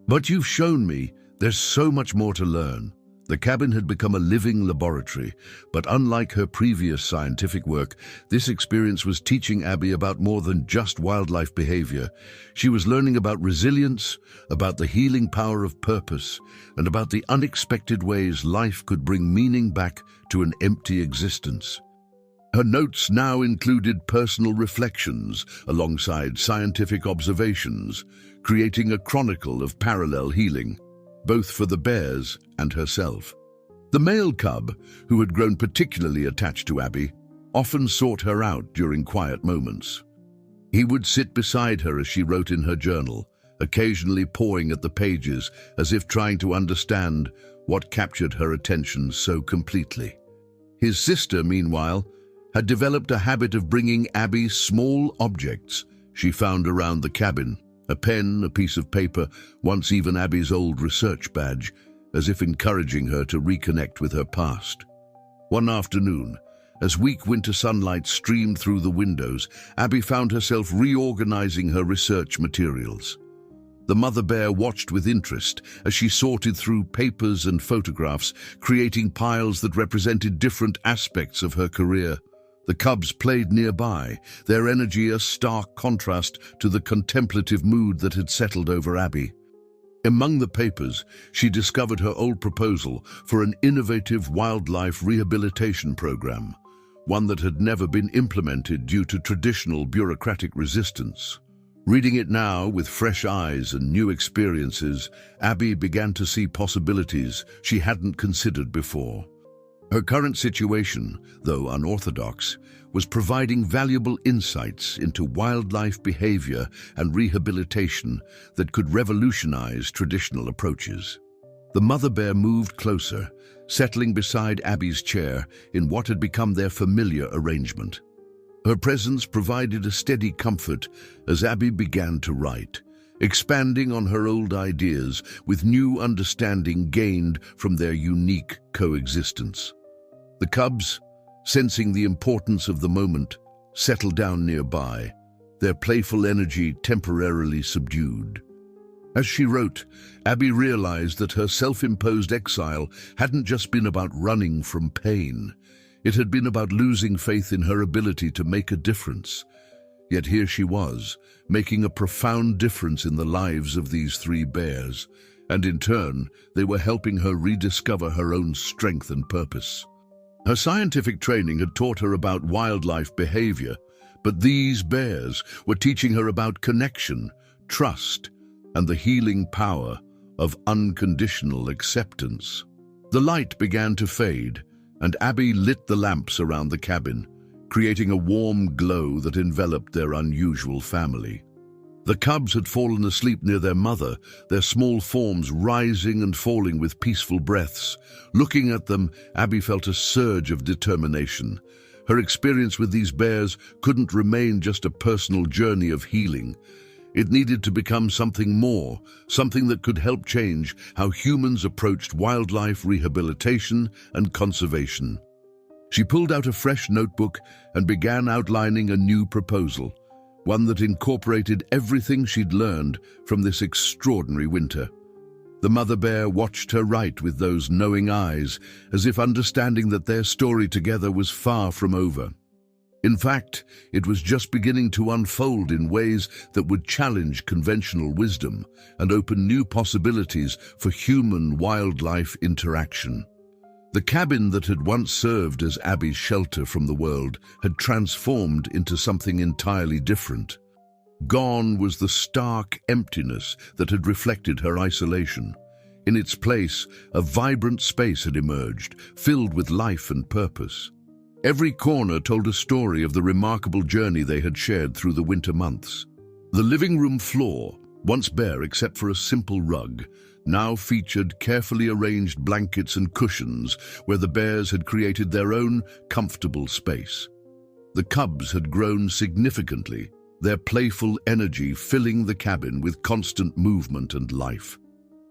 "But you've shown me there's so much more to learn." The cabin had become a living laboratory, but unlike her previous scientific work, this experience was teaching Abby about more than just wildlife behavior. She was learning about resilience, about the healing power of purpose, and about the unexpected ways life could bring meaning back to an empty existence. Her notes now included personal reflections alongside scientific observations, creating a chronicle of parallel healing, both for the bears and herself. The male cub, who had grown particularly attached to Abby, often sought her out during quiet moments. He would sit beside her as she wrote in her journal, occasionally pawing at the pages as if trying to understand what captured her attention so completely. His sister, meanwhile, had developed a habit of bringing Abby small objects she found around the cabin, a pen, a piece of paper, once even Abby's old research badge, as if encouraging her to reconnect with her past. One afternoon, as weak winter sunlight streamed through the windows, Abby found herself reorganizing her research materials. The mother bear watched with interest as she sorted through papers and photographs, creating piles that represented different aspects of her career. The cubs played nearby, their energy a stark contrast to the contemplative mood that had settled over Abby. Among the papers, she discovered her old proposal for an innovative wildlife rehabilitation program, one that had never been implemented due to traditional bureaucratic resistance. Reading it now with fresh eyes and new experiences, Abby began to see possibilities she hadn't considered before. Her current situation, though unorthodox, was providing valuable insights into wildlife behavior and rehabilitation that could revolutionize traditional approaches. The mother bear moved closer, settling beside Abby's chair in what had become their familiar arrangement. Her presence provided a steady comfort as Abby began to write, expanding on her old ideas with new understanding gained from their unique coexistence. The cubs, sensing the importance of the moment, settled down nearby, their playful energy temporarily subdued. As she wrote, Abby realized that her self-imposed exile hadn't just been about running from pain. It had been about losing faith in her ability to make a difference. Yet here she was, making a profound difference in the lives of these three bears, and in turn, they were helping her rediscover her own strength and purpose. Her scientific training had taught her about wildlife behavior, but these bears were teaching her about connection, trust, and the healing power of unconditional acceptance. The light began to fade, and Abby lit the lamps around the cabin, creating a warm glow that enveloped their unusual family. The cubs had fallen asleep near their mother, their small forms rising and falling with peaceful breaths. Looking at them, Abby felt a surge of determination. Her experience with these bears couldn't remain just a personal journey of healing. It needed to become something more, something that could help change how humans approached wildlife rehabilitation and conservation. She pulled out a fresh notebook and began outlining a new proposal, one that incorporated everything she'd learned from this extraordinary winter. The mother bear watched her write with those knowing eyes, as if understanding that their story together was far from over. In fact, it was just beginning to unfold in ways that would challenge conventional wisdom and open new possibilities for human-wildlife interaction. The cabin that had once served as Abby's shelter from the world had transformed into something entirely different. Gone was the stark emptiness that had reflected her isolation. In its place, a vibrant space had emerged, filled with life and purpose. Every corner told a story of the remarkable journey they had shared through the winter months. The living room floor, once bare except for a simple rug, now featured carefully arranged blankets and cushions where the bears had created their own comfortable space. The cubs had grown significantly, their playful energy filling the cabin with constant movement and life.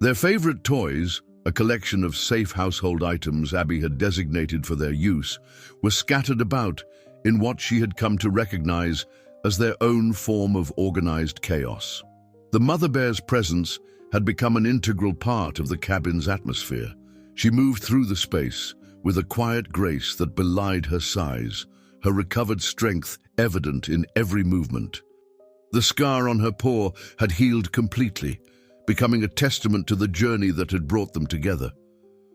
Their favorite toys, a collection of safe household items Abby had designated for their use, were scattered about in what she had come to recognize as their own form of organized chaos. The mother bear's presence had become an integral part of the cabin's atmosphere. She moved through the space with a quiet grace that belied her size, her recovered strength evident in every movement. The scar on her paw had healed completely, becoming a testament to the journey that had brought them together.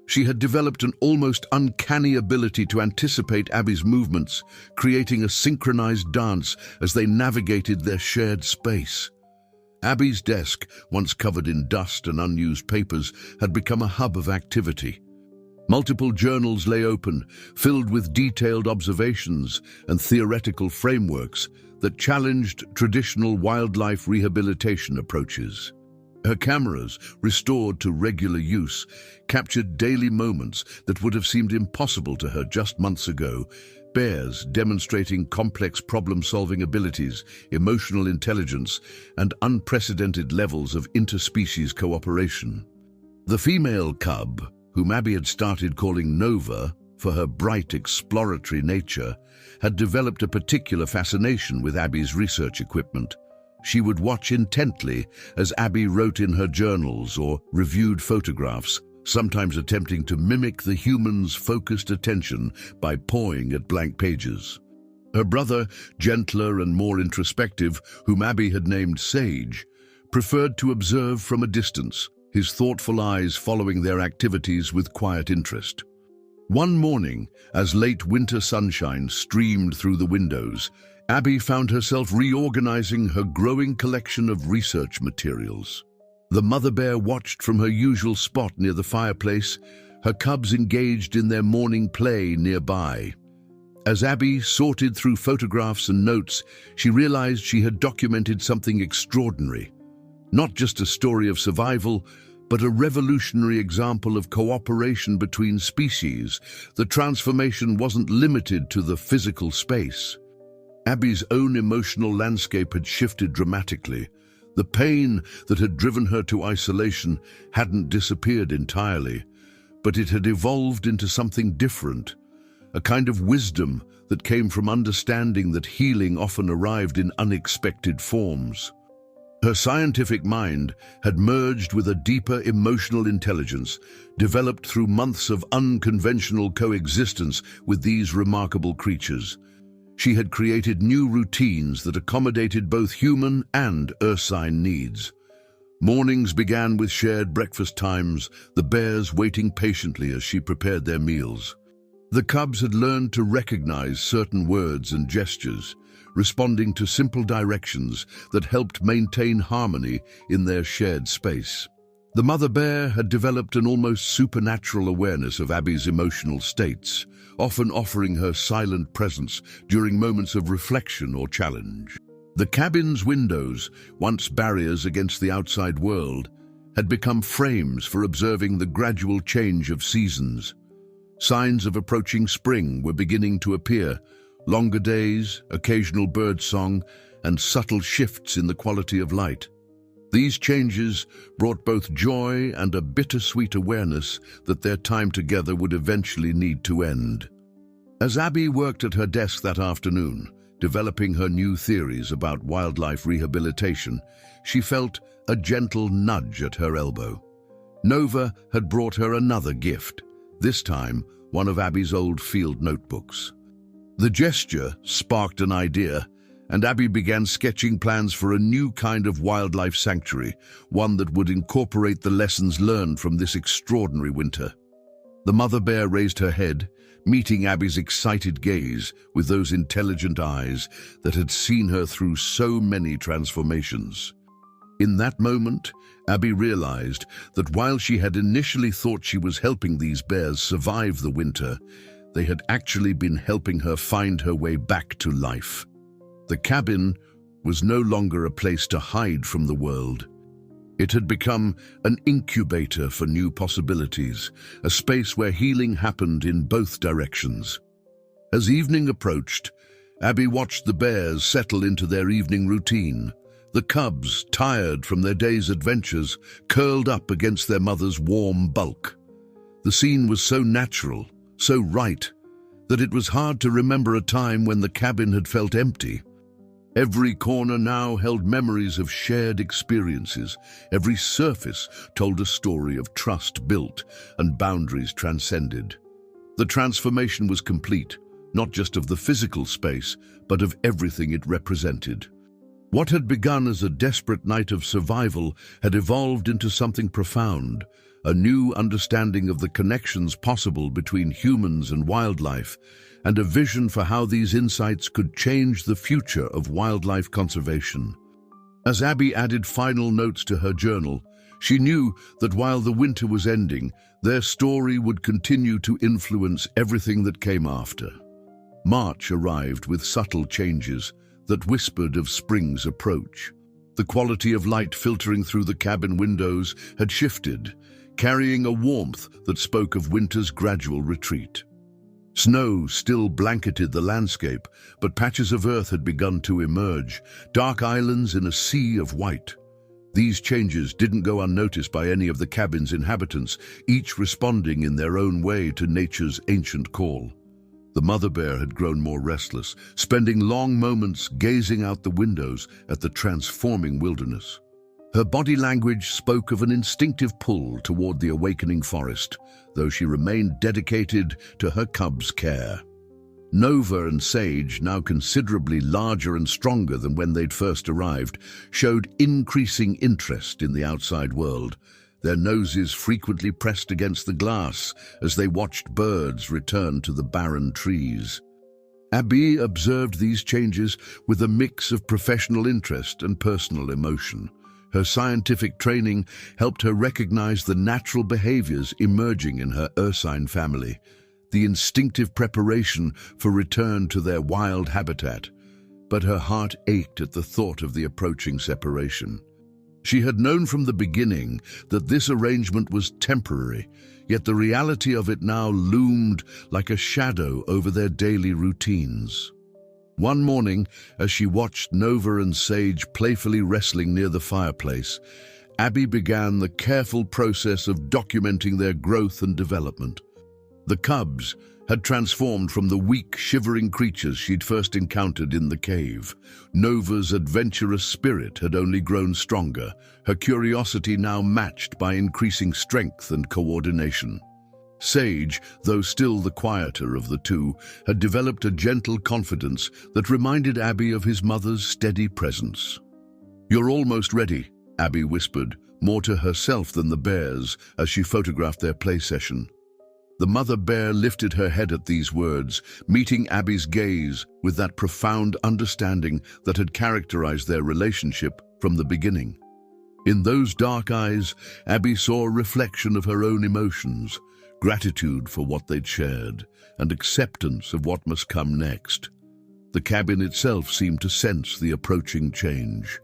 She had developed an almost uncanny ability to anticipate Abby's movements, creating a synchronized dance as they navigated their shared space. Abby's desk, once covered in dust and unused papers, had become a hub of activity. Multiple journals lay open, filled with detailed observations and theoretical frameworks that challenged traditional wildlife rehabilitation approaches. Her cameras, restored to regular use, captured daily moments that would have seemed impossible to her just months ago. Bears demonstrating complex problem-solving abilities, emotional intelligence, and unprecedented levels of interspecies cooperation. The female cub, whom Abby had started calling Nova for her bright exploratory nature, had developed a particular fascination with Abby's research equipment. She would watch intently as Abby wrote in her journals or reviewed photographs, sometimes attempting to mimic the human's focused attention by pawing at blank pages. Her brother, gentler and more introspective, whom Abby had named Sage, preferred to observe from a distance, his thoughtful eyes following their activities with quiet interest. One morning, as late winter sunshine streamed through the windows, Abby found herself reorganizing her growing collection of research materials. The mother bear watched from her usual spot near the fireplace, her cubs engaged in their morning play nearby. As Abby sorted through photographs and notes, she realized she had documented something extraordinary. Not just a story of survival, but a revolutionary example of cooperation between species. The transformation wasn't limited to the physical space. Abby's own emotional landscape had shifted dramatically. The pain that had driven her to isolation hadn't disappeared entirely, but it had evolved into something different, a kind of wisdom that came from understanding that healing often arrived in unexpected forms. Her scientific mind had merged with a deeper emotional intelligence, developed through months of unconventional coexistence with these remarkable creatures. She had created new routines that accommodated both human and ursine needs. Mornings began with shared breakfast times, the bears waiting patiently as she prepared their meals. The cubs had learned to recognize certain words and gestures, responding to simple directions that helped maintain harmony in their shared space. The mother bear had developed an almost supernatural awareness of Abby's emotional states, often offering her silent presence during moments of reflection or challenge. The cabin's windows, once barriers against the outside world, had become frames for observing the gradual change of seasons. Signs of approaching spring were beginning to appear: longer days, occasional birdsong, and subtle shifts in the quality of light. These changes brought both joy and a bittersweet awareness that their time together would eventually need to end. As Abby worked at her desk that afternoon, developing her new theories about wildlife rehabilitation, she felt a gentle nudge at her elbow. Nova had brought her another gift, this time one of Abby's old field notebooks. The gesture sparked an idea, and Abby began sketching plans for a new kind of wildlife sanctuary, one that would incorporate the lessons learned from this extraordinary winter. The mother bear raised her head, meeting Abby's excited gaze with those intelligent eyes that had seen her through so many transformations. In that moment, Abby realized that while she had initially thought she was helping these bears survive the winter, they had actually been helping her find her way back to life. The cabin was no longer a place to hide from the world. It had become an incubator for new possibilities, a space where healing happened in both directions. As evening approached, Abby watched the bears settle into their evening routine. The cubs, tired from their day's adventures, curled up against their mother's warm bulk. The scene was so natural, so right, that it was hard to remember a time when the cabin had felt empty. Every corner now held memories of shared experiences. Every surface told a story of trust built and boundaries transcended. The transformation was complete, not just of the physical space, but of everything it represented. What had begun as a desperate night of survival had evolved into something profound, a new understanding of the connections possible between humans and wildlife, and a vision for how these insights could change the future of wildlife conservation. As Abby added final notes to her journal, She knew that while the winter was ending, their story would continue to influence everything that came after. March arrived with subtle changes that whispered of spring's approach. The quality of light filtering through the cabin windows had shifted, carrying a warmth that spoke of winter's gradual retreat. Snow still blanketed the landscape, but patches of earth had begun to emerge, dark islands in a sea of white. These changes didn't go unnoticed by any of the cabin's inhabitants, each responding in their own way to nature's ancient call. The mother bear had grown more restless, spending long moments gazing out the windows at the transforming wilderness. Her body language spoke of an instinctive pull toward the awakening forest, though she remained dedicated to her cubs' care. Nova and Sage, now considerably larger and stronger than when they'd first arrived, showed increasing interest in the outside world, their noses frequently pressed against the glass as they watched birds return to the barren trees. Abby observed these changes with a mix of professional interest and personal emotion. Her scientific training helped her recognize the natural behaviors emerging in her ursine family, the instinctive preparation for return to their wild habitat. But her heart ached at the thought of the approaching separation. She had known from the beginning that this arrangement was temporary, yet the reality of it now loomed like a shadow over their daily routines. One morning, as she watched Nova and Sage playfully wrestling near the fireplace, Abby began the careful process of documenting their growth and development. The cubs had transformed from the weak, shivering creatures she'd first encountered in the cave. Nova's adventurous spirit had only grown stronger, her curiosity now matched by increasing strength and coordination. Sage, though still the quieter of the two, had developed a gentle confidence that reminded Abby of his mother's steady presence. "You're almost ready," Abby whispered, more to herself than the bears, as she photographed their play session. The mother bear lifted her head at these words, meeting Abby's gaze with that profound understanding that had characterized their relationship from the beginning. In those dark eyes, Abby saw a reflection of her own emotions, gratitude for what they'd shared, and acceptance of what must come next. The cabin itself seemed to sense the approaching change.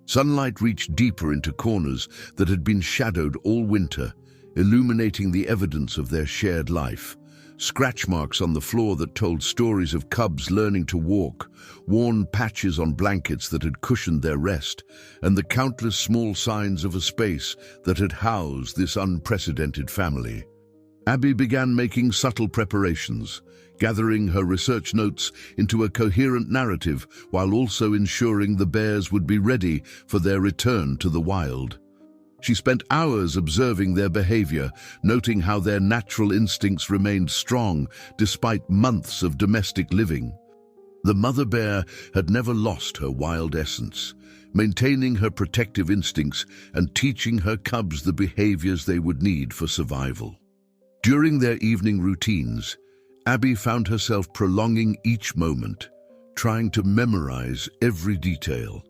Sunlight reached deeper into corners that had been shadowed all winter, illuminating the evidence of their shared life. Scratch marks on the floor that told stories of cubs learning to walk, worn patches on blankets that had cushioned their rest, and the countless small signs of a space that had housed this unprecedented family. Abby began making subtle preparations, gathering her research notes into a coherent narrative while also ensuring the bears would be ready for their return to the wild. She spent hours observing their behavior, noting how their natural instincts remained strong despite months of domestic living. The mother bear had never lost her wild essence, maintaining her protective instincts and teaching her cubs the behaviors they would need for survival. During their evening routines, Abby found herself prolonging each moment, trying to memorize every detail.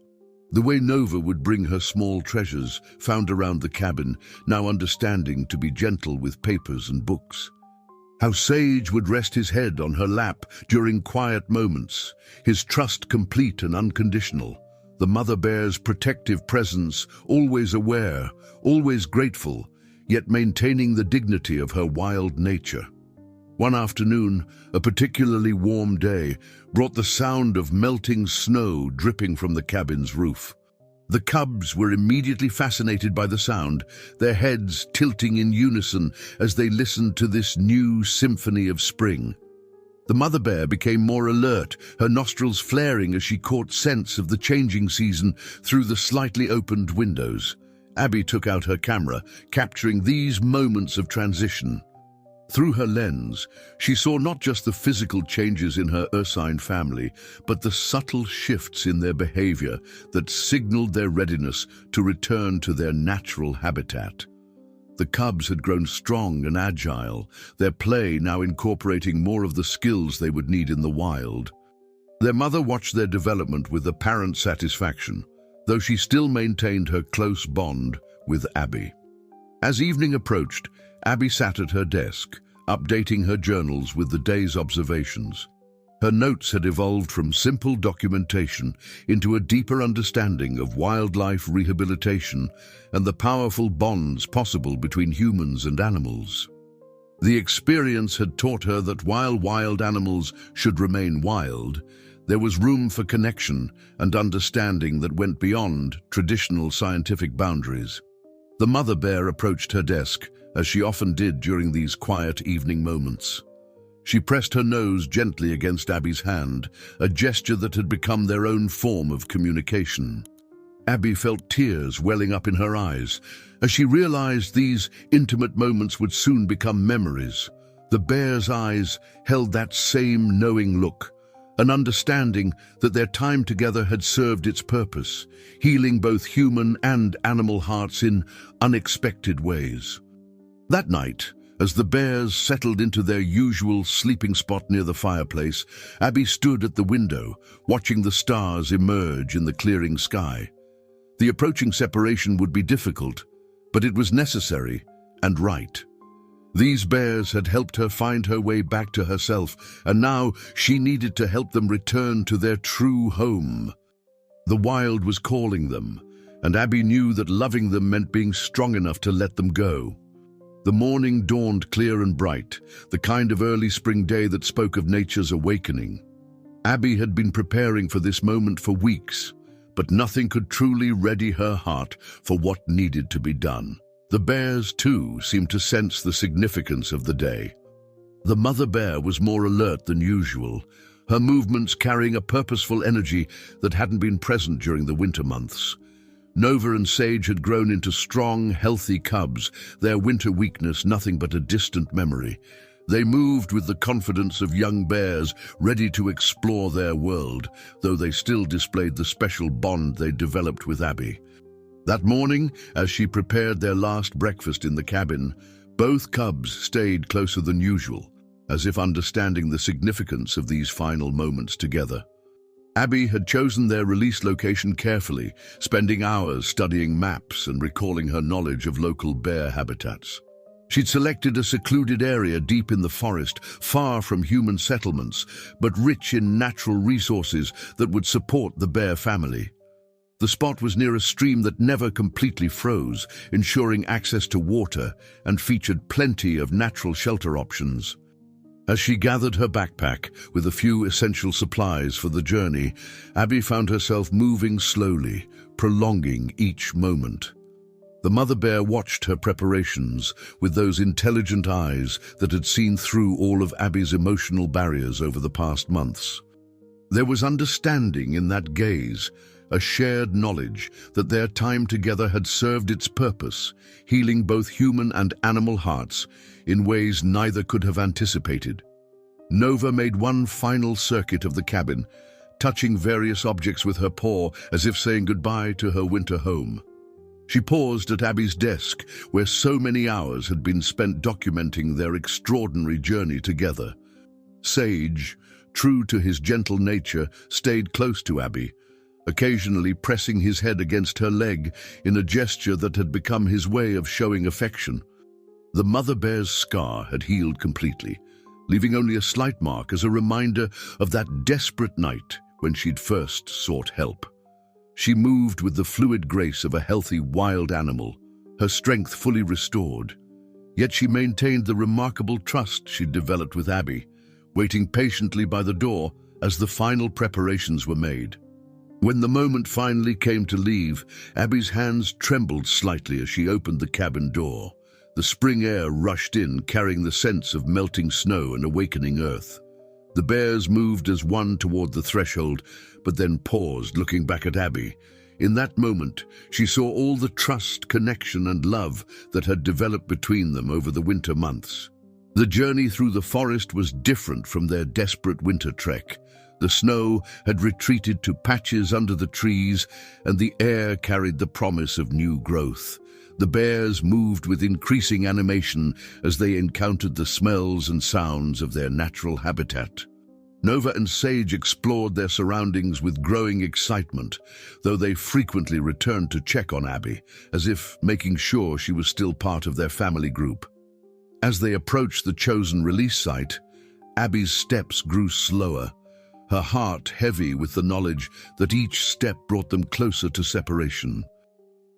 The way Nova would bring her small treasures found around the cabin, now understanding to be gentle with papers and books. How Sage would rest his head on her lap during quiet moments, his trust complete and unconditional. The mother bear's protective presence, always aware, always grateful, yet maintaining the dignity of her wild nature. One afternoon, a particularly warm day, brought the sound of melting snow dripping from the cabin's roof. The cubs were immediately fascinated by the sound, their heads tilting in unison as they listened to this new symphony of spring. The mother bear became more alert, her nostrils flaring as she caught sense of the changing season through the slightly opened windows. Abby took out her camera, capturing these moments of transition. Through her lens, she saw not just the physical changes in her ursine family, but the subtle shifts in their behavior that signaled their readiness to return to their natural habitat. The cubs had grown strong and agile, their play now incorporating more of the skills they would need in the wild. Their mother watched their development with apparent satisfaction, though she still maintained her close bond with Abby. As evening approached, Abby sat at her desk, updating her journals with the day's observations. Her notes had evolved from simple documentation into a deeper understanding of wildlife rehabilitation and the powerful bonds possible between humans and animals. The experience had taught her that while wild animals should remain wild, there was room for connection and understanding that went beyond traditional scientific boundaries. The mother bear approached her desk, as she often did during these quiet evening moments. She pressed her nose gently against Abby's hand, a gesture that had become their own form of communication. Abby felt tears welling up in her eyes as she realized these intimate moments would soon become memories. The bear's eyes held that same knowing look, an understanding that their time together had served its purpose, healing both human and animal hearts in unexpected ways. That night, as the bears settled into their usual sleeping spot near the fireplace, Abby stood at the window, watching the stars emerge in the clearing sky. The approaching separation would be difficult, but it was necessary and right. These bears had helped her find her way back to herself, and now she needed to help them return to their true home. The wild was calling them, and Abby knew that loving them meant being strong enough to let them go. The morning dawned clear and bright, the kind of early spring day that spoke of nature's awakening. Abby had been preparing for this moment for weeks, but nothing could truly ready her heart for what needed to be done. The bears, too, seemed to sense the significance of the day. The mother bear was more alert than usual, her movements carrying a purposeful energy that hadn't been present during the winter months. Nova and Sage had grown into strong, healthy cubs, their winter weakness nothing but a distant memory. They moved with the confidence of young bears, ready to explore their world, though they still displayed the special bond they developed with Abby. That morning, as she prepared their last breakfast in the cabin, both cubs stayed closer than usual, as if understanding the significance of these final moments together. Abby had chosen their release location carefully, spending hours studying maps and recalling her knowledge of local bear habitats. She'd selected a secluded area deep in the forest, far from human settlements, but rich in natural resources that would support the bear family. The spot was near a stream that never completely froze, ensuring access to water, and featured plenty of natural shelter options. As she gathered her backpack with a few essential supplies for the journey, Abby found herself moving slowly, prolonging each moment. The mother bear watched her preparations with those intelligent eyes that had seen through all of Abby's emotional barriers over the past months. There was understanding in that gaze, a shared knowledge that their time together had served its purpose, healing both human and animal hearts in ways neither could have anticipated. Nova made one final circuit of the cabin, touching various objects with her paw as if saying goodbye to her winter home. She paused at Abby's desk, where so many hours had been spent documenting their extraordinary journey together. Sage, true to his gentle nature, stayed close to Abby, occasionally pressing his head against her leg in a gesture that had become his way of showing affection. The mother bear's scar had healed completely, leaving only a slight mark as a reminder of that desperate night when she'd first sought help. She moved with the fluid grace of a healthy wild animal, her strength fully restored. Yet she maintained the remarkable trust she'd developed with Abby, waiting patiently by the door as the final preparations were made. When the moment finally came to leave, Abby's hands trembled slightly as she opened the cabin door. The spring air rushed in, carrying the sense of melting snow and awakening earth. The bears moved as one toward the threshold, but then paused, looking back at Abby. In that moment, she saw all the trust, connection, and love that had developed between them over the winter months. The journey through the forest was different from their desperate winter trek. The snow had retreated to patches under the trees, and the air carried the promise of new growth. The bears moved with increasing animation as they encountered the smells and sounds of their natural habitat. Nova and Sage explored their surroundings with growing excitement, though they frequently returned to check on Abby, as if making sure she was still part of their family group. As they approached the chosen release site, Abby's steps grew slower, her heart heavy with the knowledge that each step brought them closer to separation.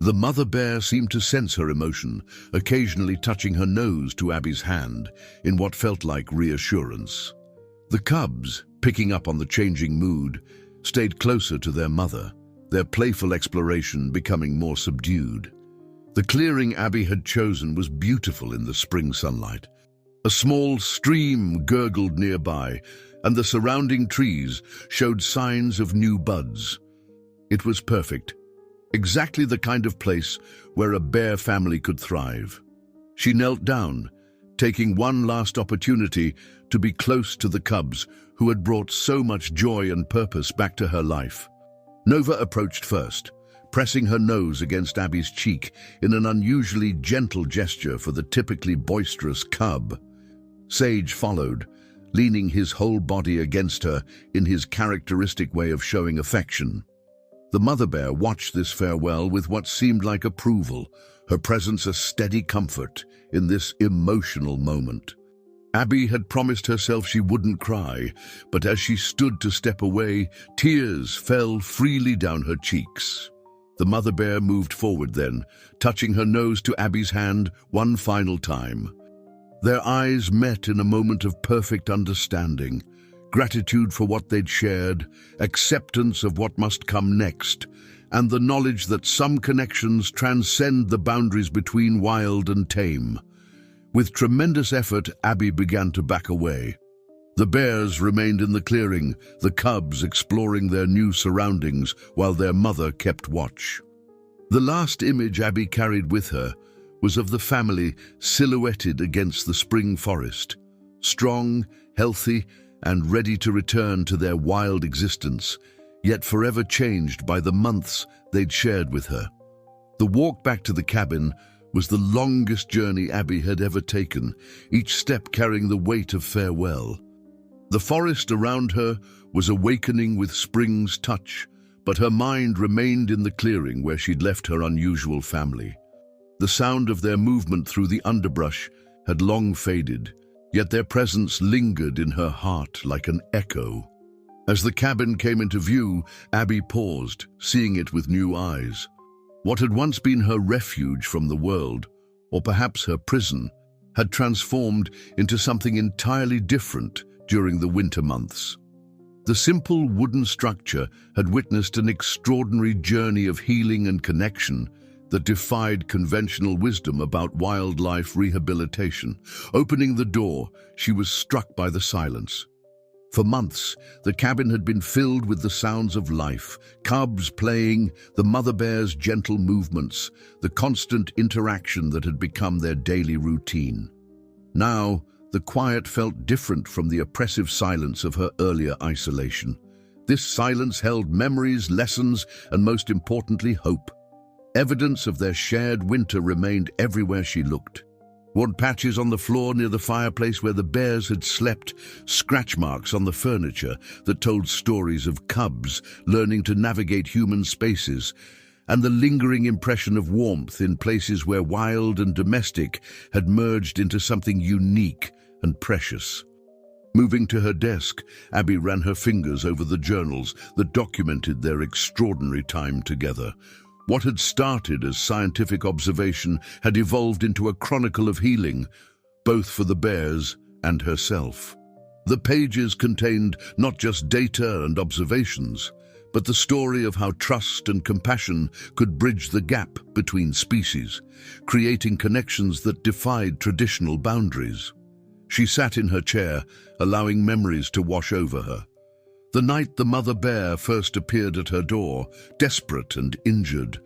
The mother bear seemed to sense her emotion, occasionally touching her nose to Abby's hand in what felt like reassurance. The cubs, picking up on the changing mood, stayed closer to their mother, their playful exploration becoming more subdued. The clearing Abby had chosen was beautiful in the spring sunlight. A small stream gurgled nearby, and the surrounding trees showed signs of new buds. It was perfect, exactly the kind of place where a bear family could thrive. She knelt down, taking one last opportunity to be close to the cubs who had brought so much joy and purpose back to her life. Nova approached first, pressing her nose against Abby's cheek in an unusually gentle gesture for the typically boisterous cub. Sage followed, leaning his whole body against her in his characteristic way of showing affection. The mother bear watched this farewell with what seemed like approval, her presence a steady comfort in this emotional moment. Abby had promised herself she wouldn't cry, but as she stood to step away, tears fell freely down her cheeks. The mother bear moved forward then, touching her nose to Abby's hand one final time. Their eyes met in a moment of perfect understanding, gratitude for what they'd shared, acceptance of what must come next, and the knowledge that some connections transcend the boundaries between wild and tame. With tremendous effort, Abby began to back away. The bears remained in the clearing, the cubs exploring their new surroundings while their mother kept watch. The last image Abby carried with her was of the family silhouetted against the spring forest, strong, healthy, and ready to return to their wild existence, yet forever changed by the months they'd shared with her. The walk back to the cabin was the longest journey Abby had ever taken, each step carrying the weight of farewell. The forest around her was awakening with spring's touch, but her mind remained in the clearing where she'd left her unusual family. The sound of their movement through the underbrush had long faded, yet their presence lingered in her heart like an echo. As the cabin came into view, Abby paused, seeing it with new eyes. What had once been her refuge from the world, or perhaps her prison, had transformed into something entirely different during the winter months. The simple wooden structure had witnessed an extraordinary journey of healing and connection that defied conventional wisdom about wildlife rehabilitation. Opening the door, she was struck by the silence. For months, the cabin had been filled with the sounds of life, cubs playing, the mother bear's gentle movements, the constant interaction that had become their daily routine. Now, the quiet felt different from the oppressive silence of her earlier isolation. This silence held memories, lessons, and most importantly, hope. Evidence of their shared winter remained everywhere she looked. Worn patches on the floor near the fireplace where the bears had slept, scratch marks on the furniture that told stories of cubs learning to navigate human spaces, and the lingering impression of warmth in places where wild and domestic had merged into something unique and precious. Moving to her desk, Abby ran her fingers over the journals that documented their extraordinary time together. What had started as scientific observation had evolved into a chronicle of healing, both for the bears and herself. The pages contained not just data and observations, but the story of how trust and compassion could bridge the gap between species, creating connections that defied traditional boundaries. She sat in her chair, allowing memories to wash over her. The night the mother bear first appeared at her door, desperate and injured.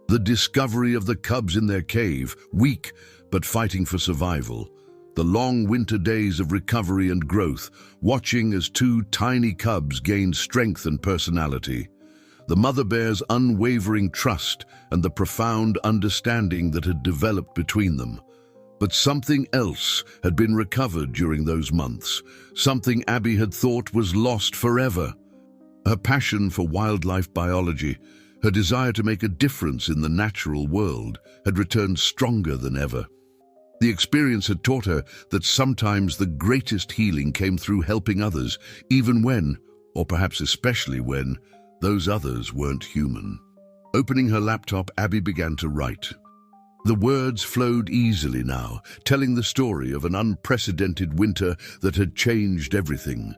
The discovery of the cubs in their cave, weak but fighting for survival. The long winter days of recovery and growth, watching as two tiny cubs gained strength and personality. The mother bear's unwavering trust and the profound understanding that had developed between them. But something else had been recovered during those months, something Abby had thought was lost forever. Her passion for wildlife biology, her desire to make a difference in the natural world, had returned stronger than ever. The experience had taught her that sometimes the greatest healing came through helping others, even when, or perhaps especially when, those others weren't human. Opening her laptop, Abby began to write. The words flowed easily now, telling the story of an unprecedented winter that had changed everything.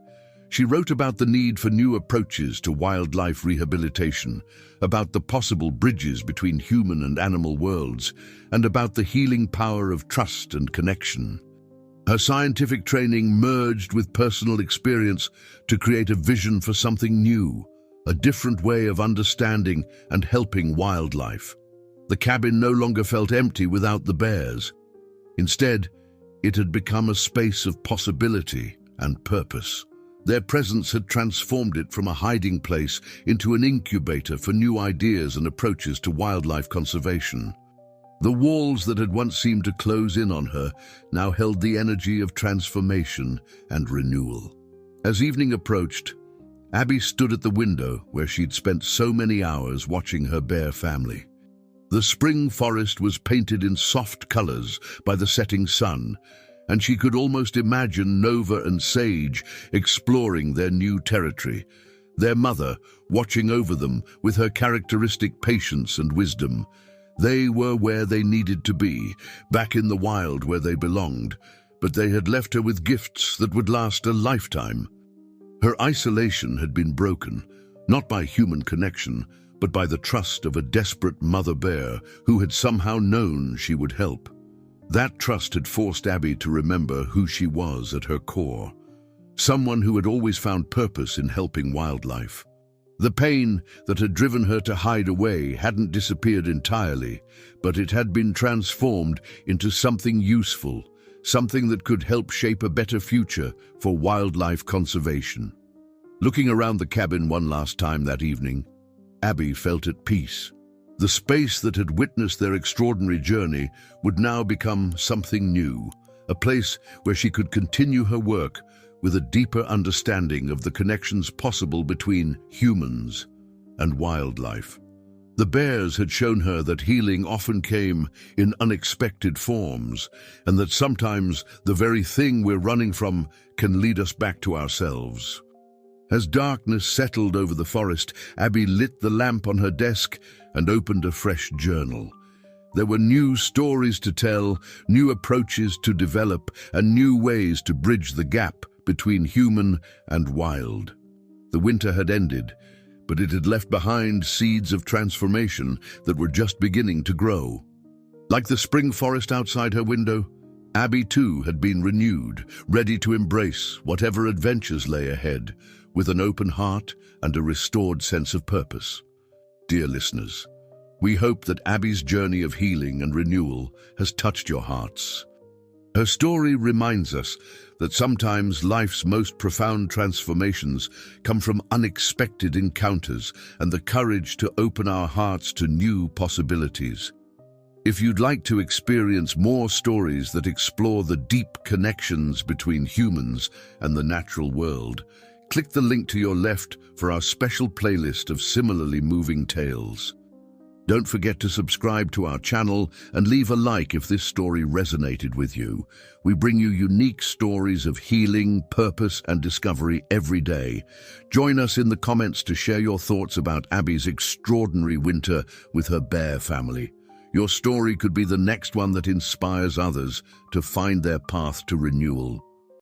She wrote about the need for new approaches to wildlife rehabilitation, about the possible bridges between human and animal worlds, and about the healing power of trust and connection. Her scientific training merged with personal experience to create a vision for something new, a different way of understanding and helping wildlife. The cabin no longer felt empty without the bears. Instead, it had become a space of possibility and purpose. Their presence had transformed it from a hiding place into an incubator for new ideas and approaches to wildlife conservation. The walls that had once seemed to close in on her now held the energy of transformation and renewal. As evening approached, Abby stood at the window where she'd spent so many hours watching her bear family. The spring forest was painted in soft colors by the setting sun, and she could almost imagine Nova and Sage exploring their new territory, their mother watching over them with her characteristic patience and wisdom. They were where they needed to be, back in the wild where they belonged, but they had left her with gifts that would last a lifetime. Her isolation had been broken, not by human connection, but by the trust of a desperate mother bear who had somehow known she would help. That trust had forced Abby to remember who she was at her core, someone who had always found purpose in helping wildlife. The pain that had driven her to hide away hadn't disappeared entirely, but it had been transformed into something useful, something that could help shape a better future for wildlife conservation. Looking around the cabin one last time that evening, Abby felt at peace. The space that had witnessed their extraordinary journey would now become something new, a place where she could continue her work with a deeper understanding of the connections possible between humans and wildlife. The bears had shown her that healing often came in unexpected forms, and that sometimes the very thing we're running from can lead us back to ourselves. As darkness settled over the forest, Abby lit the lamp on her desk and opened a fresh journal. There were new stories to tell, new approaches to develop, and new ways to bridge the gap between human and wild. The winter had ended, but it had left behind seeds of transformation that were just beginning to grow. Like the spring forest outside her window, Abby too had been renewed, ready to embrace whatever adventures lay ahead, with an open heart and a restored sense of purpose. Dear listeners, we hope that Abby's journey of healing and renewal has touched your hearts. Her story reminds us that sometimes life's most profound transformations come from unexpected encounters and the courage to open our hearts to new possibilities. If you'd like to experience more stories that explore the deep connections between humans and the natural world, click the link to your left for our special playlist of similarly moving tales. Don't forget to subscribe to our channel and leave a like if this story resonated with you. We bring you unique stories of healing, purpose, and discovery every day. Join us in the comments to share your thoughts about Abby's extraordinary winter with her bear family. Your story could be the next one that inspires others to find their path to renewal.